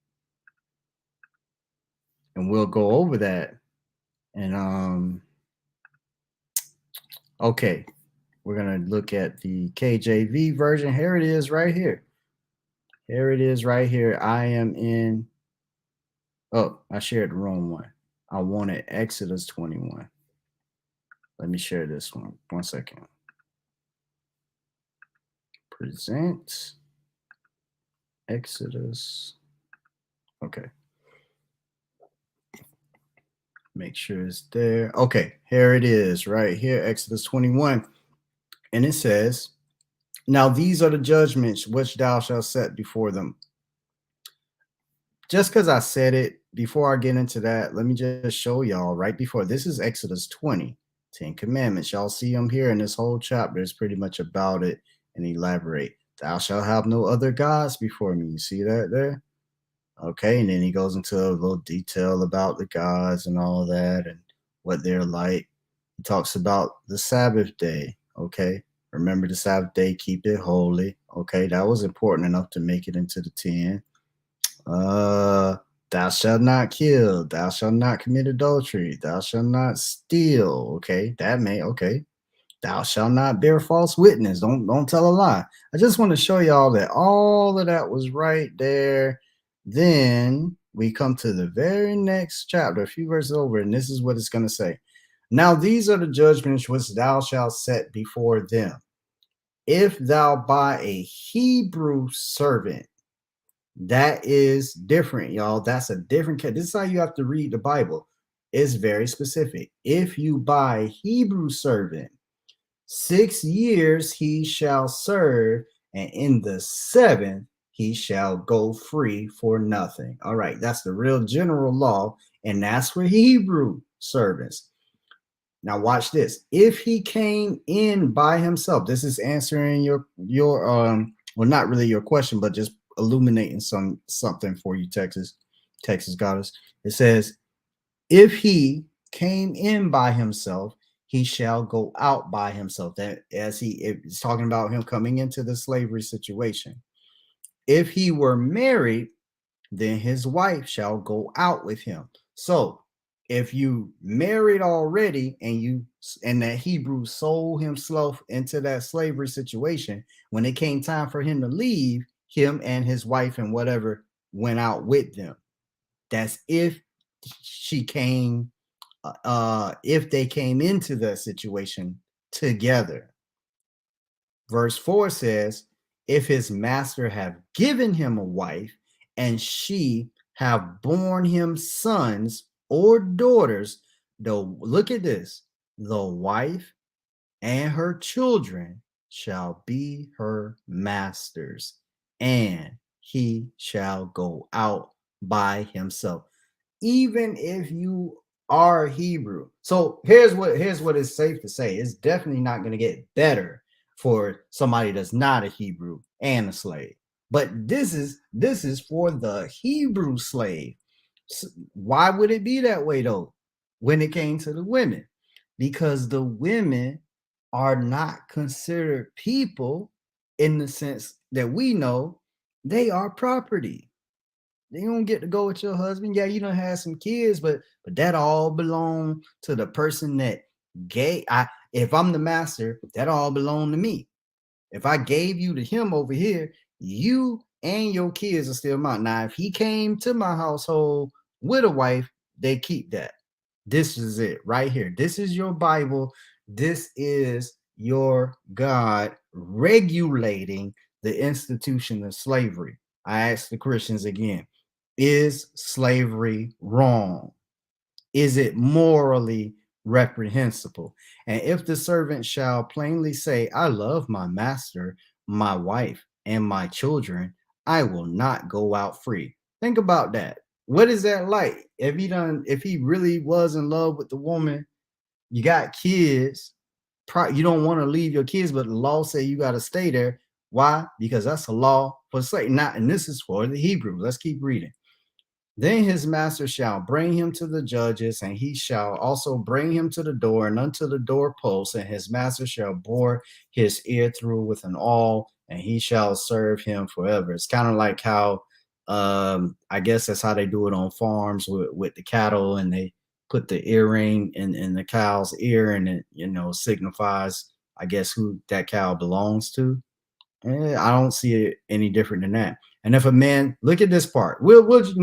and we'll go over that. And okay, we're gonna look at the KJV version. Here it is right here. Here it is right here. I am in. Oh, I shared the wrong one. I wanted Exodus 21. Let me share this one. 1 second. Present Exodus. Okay. Make sure it's there. Okay, here it is right here, Exodus 21. And it says, now these are the judgments which thou shalt set before them. Just because I said it, before I get into that, let me just show y'all right before. This is Exodus 20, 10 commandments. Y'all see them here in this whole chapter. It's pretty much about it and elaborate. Thou shalt have no other gods before me. You see that there? Okay, and then he goes into a little detail about the gods and all that and what they're like. He talks about the Sabbath day. Okay, remember the Sabbath day, keep it holy. Okay, that was important enough to make it into the 10. Thou shalt not kill, thou shalt not commit adultery, thou shalt not steal. Okay, that may okay. Thou shalt not bear false witness. Don't tell a lie. I just want to show y'all that all of that was right there. Then we come to the very next chapter, a few verses over, and this is what it's going to say. Now these are the judgments which thou shalt set before them. If thou buy a Hebrew servant, that is different, y'all. That's a different case. This is how you have to read the Bible. It's very specific. If you buy a Hebrew servant, 6 years he shall serve, and in the seventh he shall go free for nothing. All right, that's the real general law, and that's for Hebrew servants. Now watch this. If he came in by himself, this is answering your well, not really your question, but just illuminating something for you, Texas goddess. It says, if he came in by himself, he shall go out by himself. That as it's talking about him coming into the slavery situation. If he were married, then his wife shall go out with him. So if you married already and that Hebrew sold himself into that slavery situation, when it came time for him to leave, him and his wife and whatever went out with them. That's if they came into that situation together. Verse 4 says, if his master have given him a wife, and she have borne him sons or daughters, look at this, the wife and her children shall be her masters, and he shall go out by himself, even if you are Hebrew. So here's what is safe to say. It's definitely not going to get better for somebody that's not a Hebrew and a slave. But this is for the Hebrew slave. So why would it be that way though when it came to the women? Because the women are not considered people in the sense that we know. They are property. You don't get to go with your husband. Yeah, you don't have some kids, but that all belong to the person that gave. If I'm the master, that all belong to me. If I gave you to him over here, you and your kids are still mine. Now, if he came to my household with a wife, they keep that. This is it right here. This is your Bible. This is your God regulating the institution of slavery. I ask the Christians again, is slavery wrong? Is it morally reprehensible? And if the servant shall plainly say, I love my master, my wife, and my children, I will not go out free. Think about that. What is that like? If he really was in love with the woman, you got kids, you don't want to leave your kids, but the law say you got to stay there. Why? Because that's a law for slave. Not, and this is for the Hebrew. Let's keep reading. Then his master shall bring him to the judges, and he shall also bring him to the door and unto the doorpost, and his master shall bore his ear through with an awl, and he shall serve him forever. It's kind of like how I guess that's how they do it on farms with the cattle, and they put the earring in the cow's ear, and it signifies, I guess, who that cow belongs to. I don't see it any different than that. And if a man, look at this part. Let's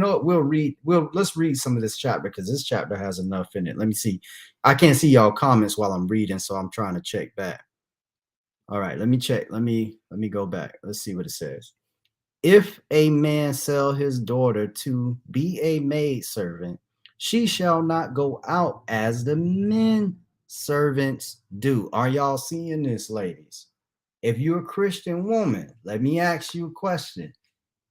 read some of this chapter because this chapter has enough in it. Let me see. I can't see y'all comments while I'm reading, so I'm trying to check back. All right, let me check. Let me go back. Let's see what it says. If a man sell his daughter to be a maid servant, she shall not go out as the men servants do. Are y'all seeing this, ladies? If you're a Christian woman, let me ask you a question.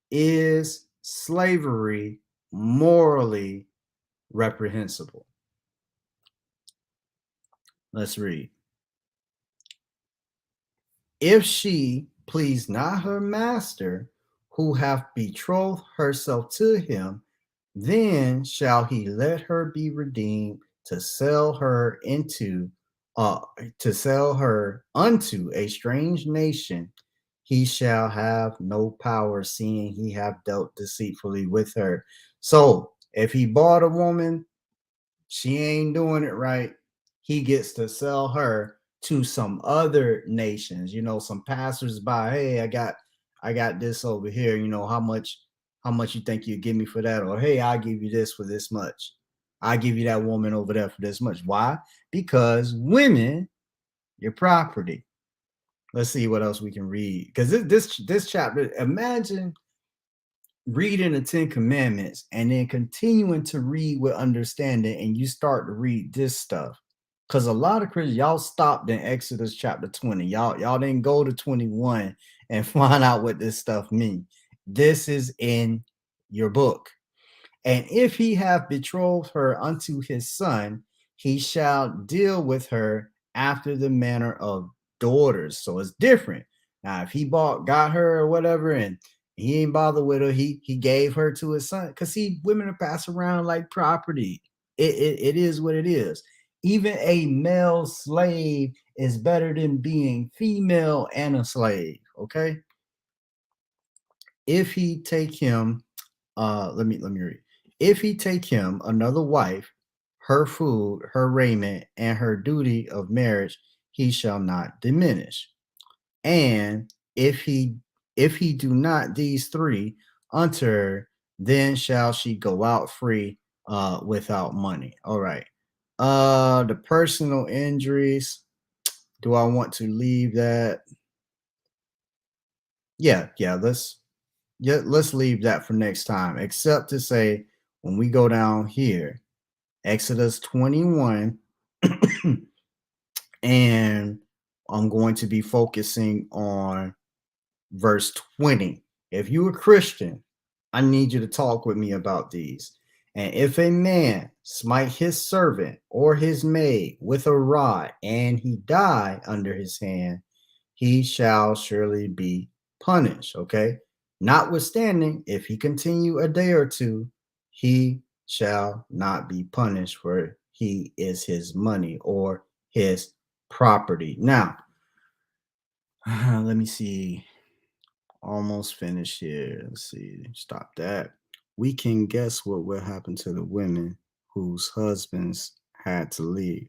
Is slavery morally reprehensible? Let's read. If she please not her master, who hath betrothed herself to him, then shall he let her be redeemed to sell her unto a strange nation. he shall have no power, seeing he have dealt deceitfully with her. So if he bought a woman, she ain't doing it right, he gets to sell her to some other nations, some passersby. Hey, I got this over here, how much you think you give me for that? Or hey, I'll give you this for this much. I'll give you that woman over there for this much. Why? Because women, your property. Let's see what else we can read. Because this chapter, imagine reading the Ten Commandments and then continuing to read with understanding, and you start to read this stuff. Because a lot of Christians, y'all stopped in Exodus chapter 20. Y'all didn't go to 21 and find out what this stuff means. This is in your book. And if he have betrothed her unto his son, he shall deal with her after the manner of daughters. So it's different. Now, if he got her or whatever, and he ain't bothered with her, he gave her to his son. Because see, women are passed around like property. It is what it is. Even a male slave is better than being female and a slave. Okay. If he take him, let me read. If he take him another wife, her food, her raiment, and her duty of marriage, he shall not diminish. And if he do not these three unto her, then shall she go out free without money. All right. The personal injuries. Do I want to leave that? Yeah, let's leave that for next time, except to say when we go down here, Exodus 21, and I'm going to be focusing on verse 20. If you're a Christian, I need you to talk with me about these. And if a man smite his servant or his maid with a rod, and he die under his hand, he shall surely be punished. Okay. Notwithstanding, if he continue a day or two, he shall not be punished, for he is his money or his property. Now, let me see. Almost finished here. Let's see. Stop that. We can guess what will happen to the women whose husbands had to leave.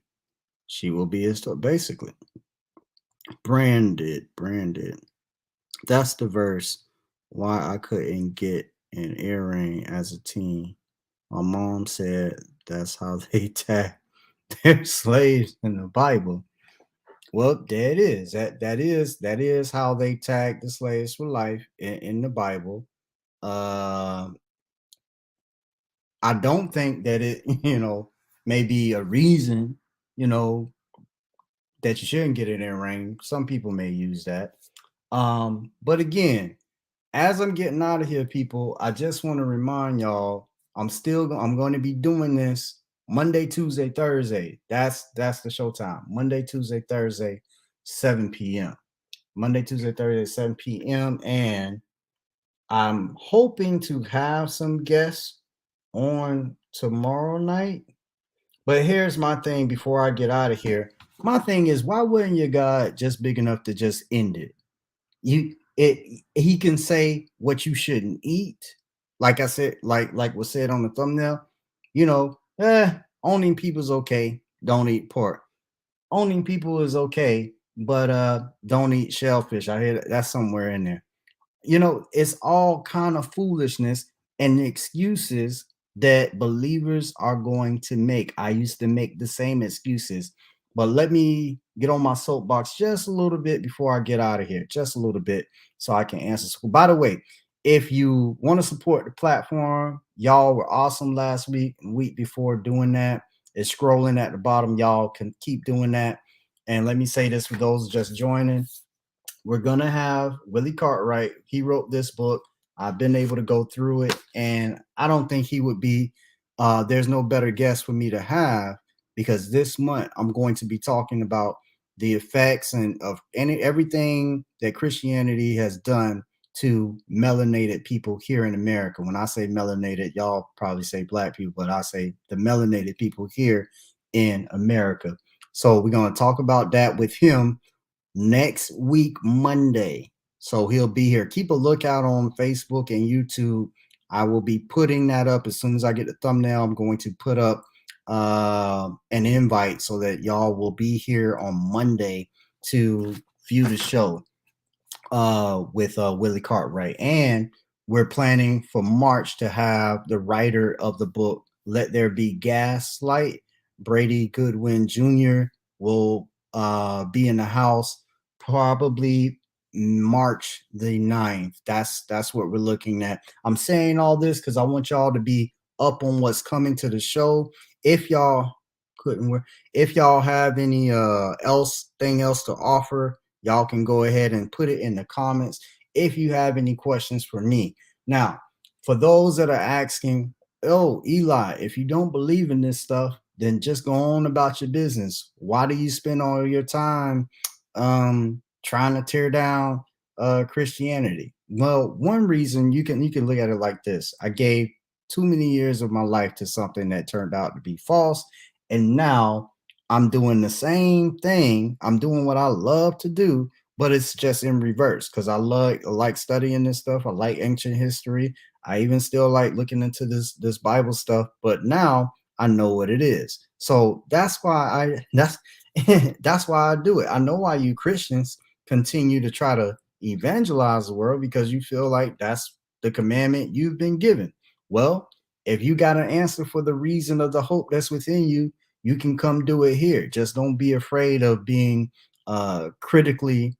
She will be basically branded. That's the verse why I couldn't get an earring as a teen. My mom said that's how they tag their slaves in the Bible. Well, there it is. That is how they tag the slaves for life in the Bible. Uh, I don't think that it, may be a reason, that you shouldn't get an earring. Some people may use that. But again, as I'm getting out of here, people, I just want to remind y'all, I'm going to be doing this Monday, Tuesday, Thursday. That's the showtime. Monday, Tuesday, Thursday, 7 p.m. Monday, Tuesday, Thursday, 7 p.m. And I'm hoping to have some guests on tomorrow night. But here's my thing before I get out of here. My thing is, why wouldn't your God just big enough to just end it? He can say what you shouldn't eat. Like I said, like was said on the thumbnail, owning people's okay. Don't eat pork. Owning people is okay, but don't eat shellfish. I hear that's somewhere in there. It's all kind of foolishness and excuses that believers are going to make. I used to make the same excuses, but let me get on my soapbox just a little bit before I get out of here, just a little bit, so I can answer school. By the way, if you want to support the platform, y'all were awesome last week and week before doing that. It's scrolling at the bottom. Y'all can keep doing that. And let me say this for those just joining. We're going to have Willie Cartwright. He wrote this book. I've been able to go through it, and I don't think he would be, there's no better guest for me to have, because this month I'm going to be talking about the effects and of everything that Christianity has done to melanated people here in America. When I say melanated, y'all probably say black people, but I say the melanated people here in America. So we're going to talk about that with him next week, Monday. So he'll be here. Keep a lookout on Facebook and YouTube. I will be putting that up as soon as I get the thumbnail. I'm going to put up an invite so that y'all will be here on Monday to view the show with Willie Cartwright. And we're planning for March to have the writer of the book, Let There Be Gaslight, Brady Goodwin Jr., will be in the house probably March the 9th. That's what we're looking at. I'm saying all this because I want y'all to be up on what's coming to the show. If y'all couldn't work, if y'all have any else to offer, y'all can go ahead and put it in the comments if you have any questions for me. Now, for those that are asking, oh, Eli, if you don't believe in this stuff, then just go on about your business. Why do you spend all your time trying to tear down Christianity? Well, one reason you can look at it like this. I gave too many years of my life to something that turned out to be false, and now I'm doing the same thing. I'm doing what I love to do, but it's just in reverse because I like studying this stuff. I like ancient history. I even still like looking into this Bible stuff, but now I know what it is. So that's why that's that's why I do it. I know why you Christians continue to try to evangelize the world, because you feel like that's the commandment you've been given. Well, if you got an answer for the reason of the hope that's within you, you can come do it here. Just don't be afraid of being critically,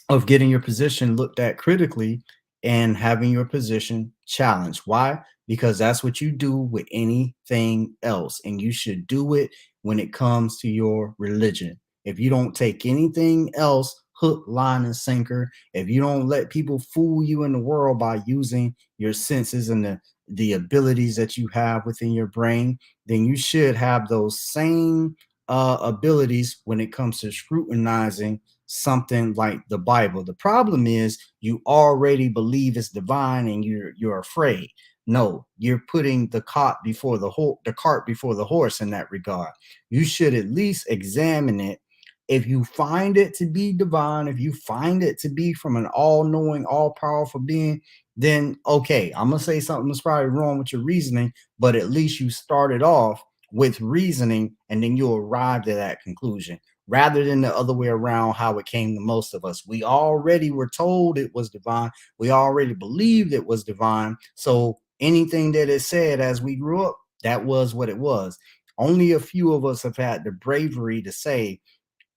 of getting your position looked at critically and having your position challenged. Why? Because that's what you do with anything else. And you should do it when it comes to your religion. If you don't take anything else hook, line, and sinker, if you don't let people fool you in the world by using your senses and the abilities that you have within your brain, then you should have those same abilities when it comes to scrutinizing something like the Bible. The problem is you already believe it's divine and you're afraid. No, you're putting the cart before the horse in that regard. You should at least examine it. If you find it to be divine, if you find it to be from an all-knowing, all-powerful being, then okay, I'm gonna say something that's probably wrong with your reasoning, but at least you started off with reasoning and then you arrived at that conclusion, rather than the other way around, how it came to most of us. We already were told it was divine. We already believed it was divine. So anything that it said as we grew up, that was what it was. Only a few of us have had the bravery to say,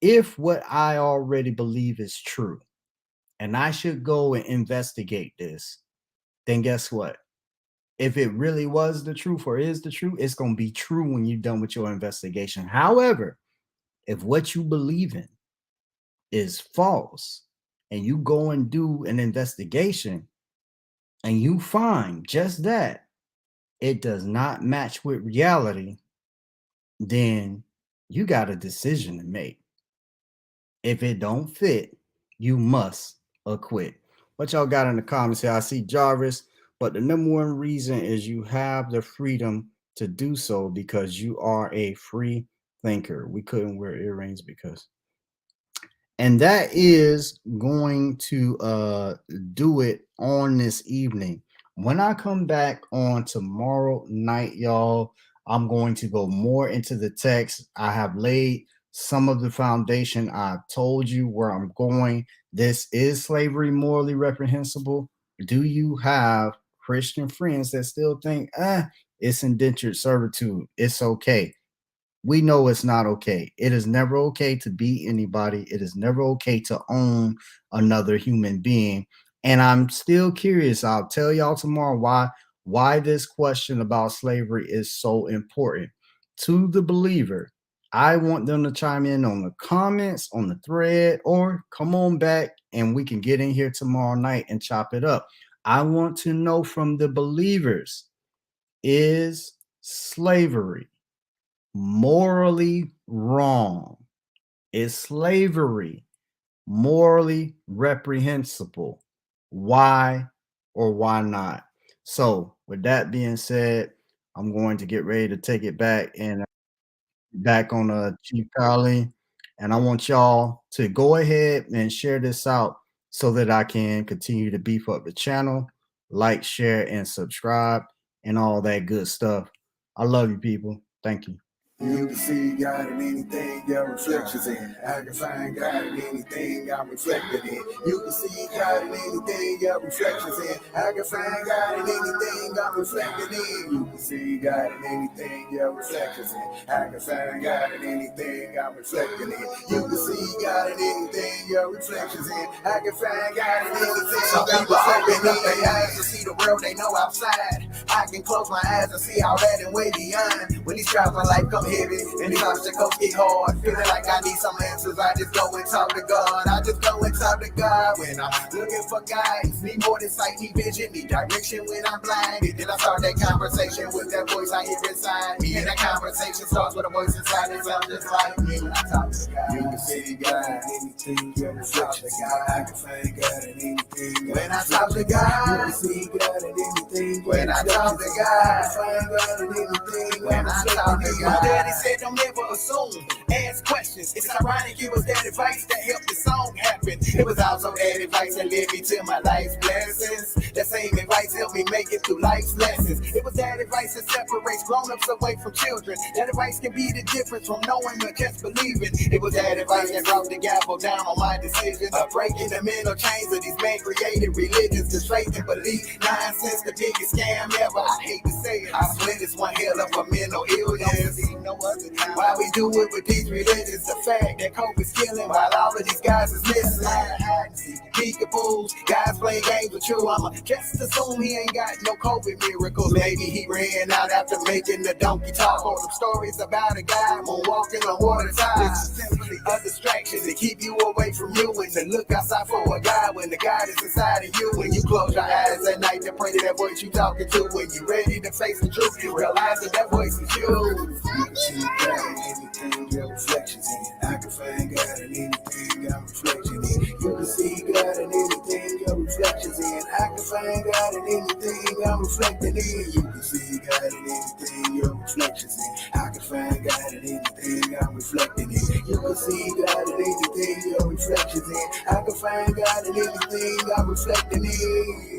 if what I already believe is true and I should go and investigate this, then guess what? If it really was the truth or is the truth, it's going to be true when you're done with your investigation. However, if what you believe in is false and you go and do an investigation and you find just that it does not match with reality, then you got a decision to make. If it don't fit, you must acquit. What y'all got in the comments here? I see Jarvis, but the number one reason is you have the freedom to do so because you are a free thinker. We couldn't wear earrings because, and that is going to do it on this evening. When I come back on tomorrow night, y'all, I'm going to go more into the text. I have laid some of the foundation. I've told you where I'm going. This is slavery morally reprehensible? Do you have Christian friends that still think it's indentured servitude, it's okay? We know it's not okay. It is never okay to beat anybody. It is never okay to own another human being. And I'm still curious. I'll tell y'all tomorrow why this question about slavery is so important to the believer. I want them to chime in on the comments, on the thread, or come on back and we can get in here tomorrow night and chop it up. I want to know from the believers, is slavery morally wrong? Is slavery morally reprehensible? Why or why not? So, with that being said, I'm going to get ready to take it back and back on Chief Carly. And I want y'all to go ahead and share this out so that I can continue to beef up the channel, like, share, and subscribe, and all that good stuff. I love you, people. Thank you. You can see God in anything your reflections in. I can find God in anything I'm reflected in. You can see God in anything your reflections in. I can find God in anything I'm reflected in. You can see God in anything your reflections in. I can find God in anything I'm reflected in. You can see God in anything your reflections in. I can find God in anything I'm reflected in. Their eyes to see the world they know outside. I can close my eyes and see all that and way beyond. When these trials of life come heavy and these obstacles get hard, feeling like I need some answers, I just go and talk to God. I just go and talk to God when I'm looking for guidance. Need more than sight, need vision, need direction when I'm blinded. Then I start that conversation with that voice I hear inside me, and that conversation starts with a voice inside that sounds just like me. When I talk to God, you can see God in anything your reflection. I can find God in anything. When I talk to God, you can see God in anything. When I talk to God, I find God in anything. When I talk to God, my daddy said don't ever assume, ask questions. It's ironic it was that advice that helped the song happen. It was also that advice that led me to my life's blessings. That same advice helped me make it through life's lessons. It was that advice that separates grown-ups away from children. That advice can be the difference from knowing or just believing. It was that advice that brought the gavel down on my decisions of breaking the mental chains of these man-created religions. Cause faith and belief, nonsense, the biggest scam ever. I hate to say it, I swear it's one hell of a mental illness. Why we do it with these religions? The fact that COVID's killing while all of these guys is missing. Peekaboos, guys playing games with you. I'ma just assume he ain't got no COVID miracles. Maybe he ran out after making the donkey talk. Or some stories about a guy walking on water tides. It's simply a distraction to keep you away from you and to look outside for a God when the God is inside of you. When you close your eyes at night to pray to that voice you talking to. When you ready to face the truth, you realize that voice is you. You can see God in anything your reflections in. I can find God in anything I'm reflecting in. You can see God in anything your reflections in. I can find God in anything I'm reflecting in. You can see God in anything your reflections in. I can find God in anything I'm reflecting in. You can see God in anything your reflections in. I can find God in anything I'm reflecting in.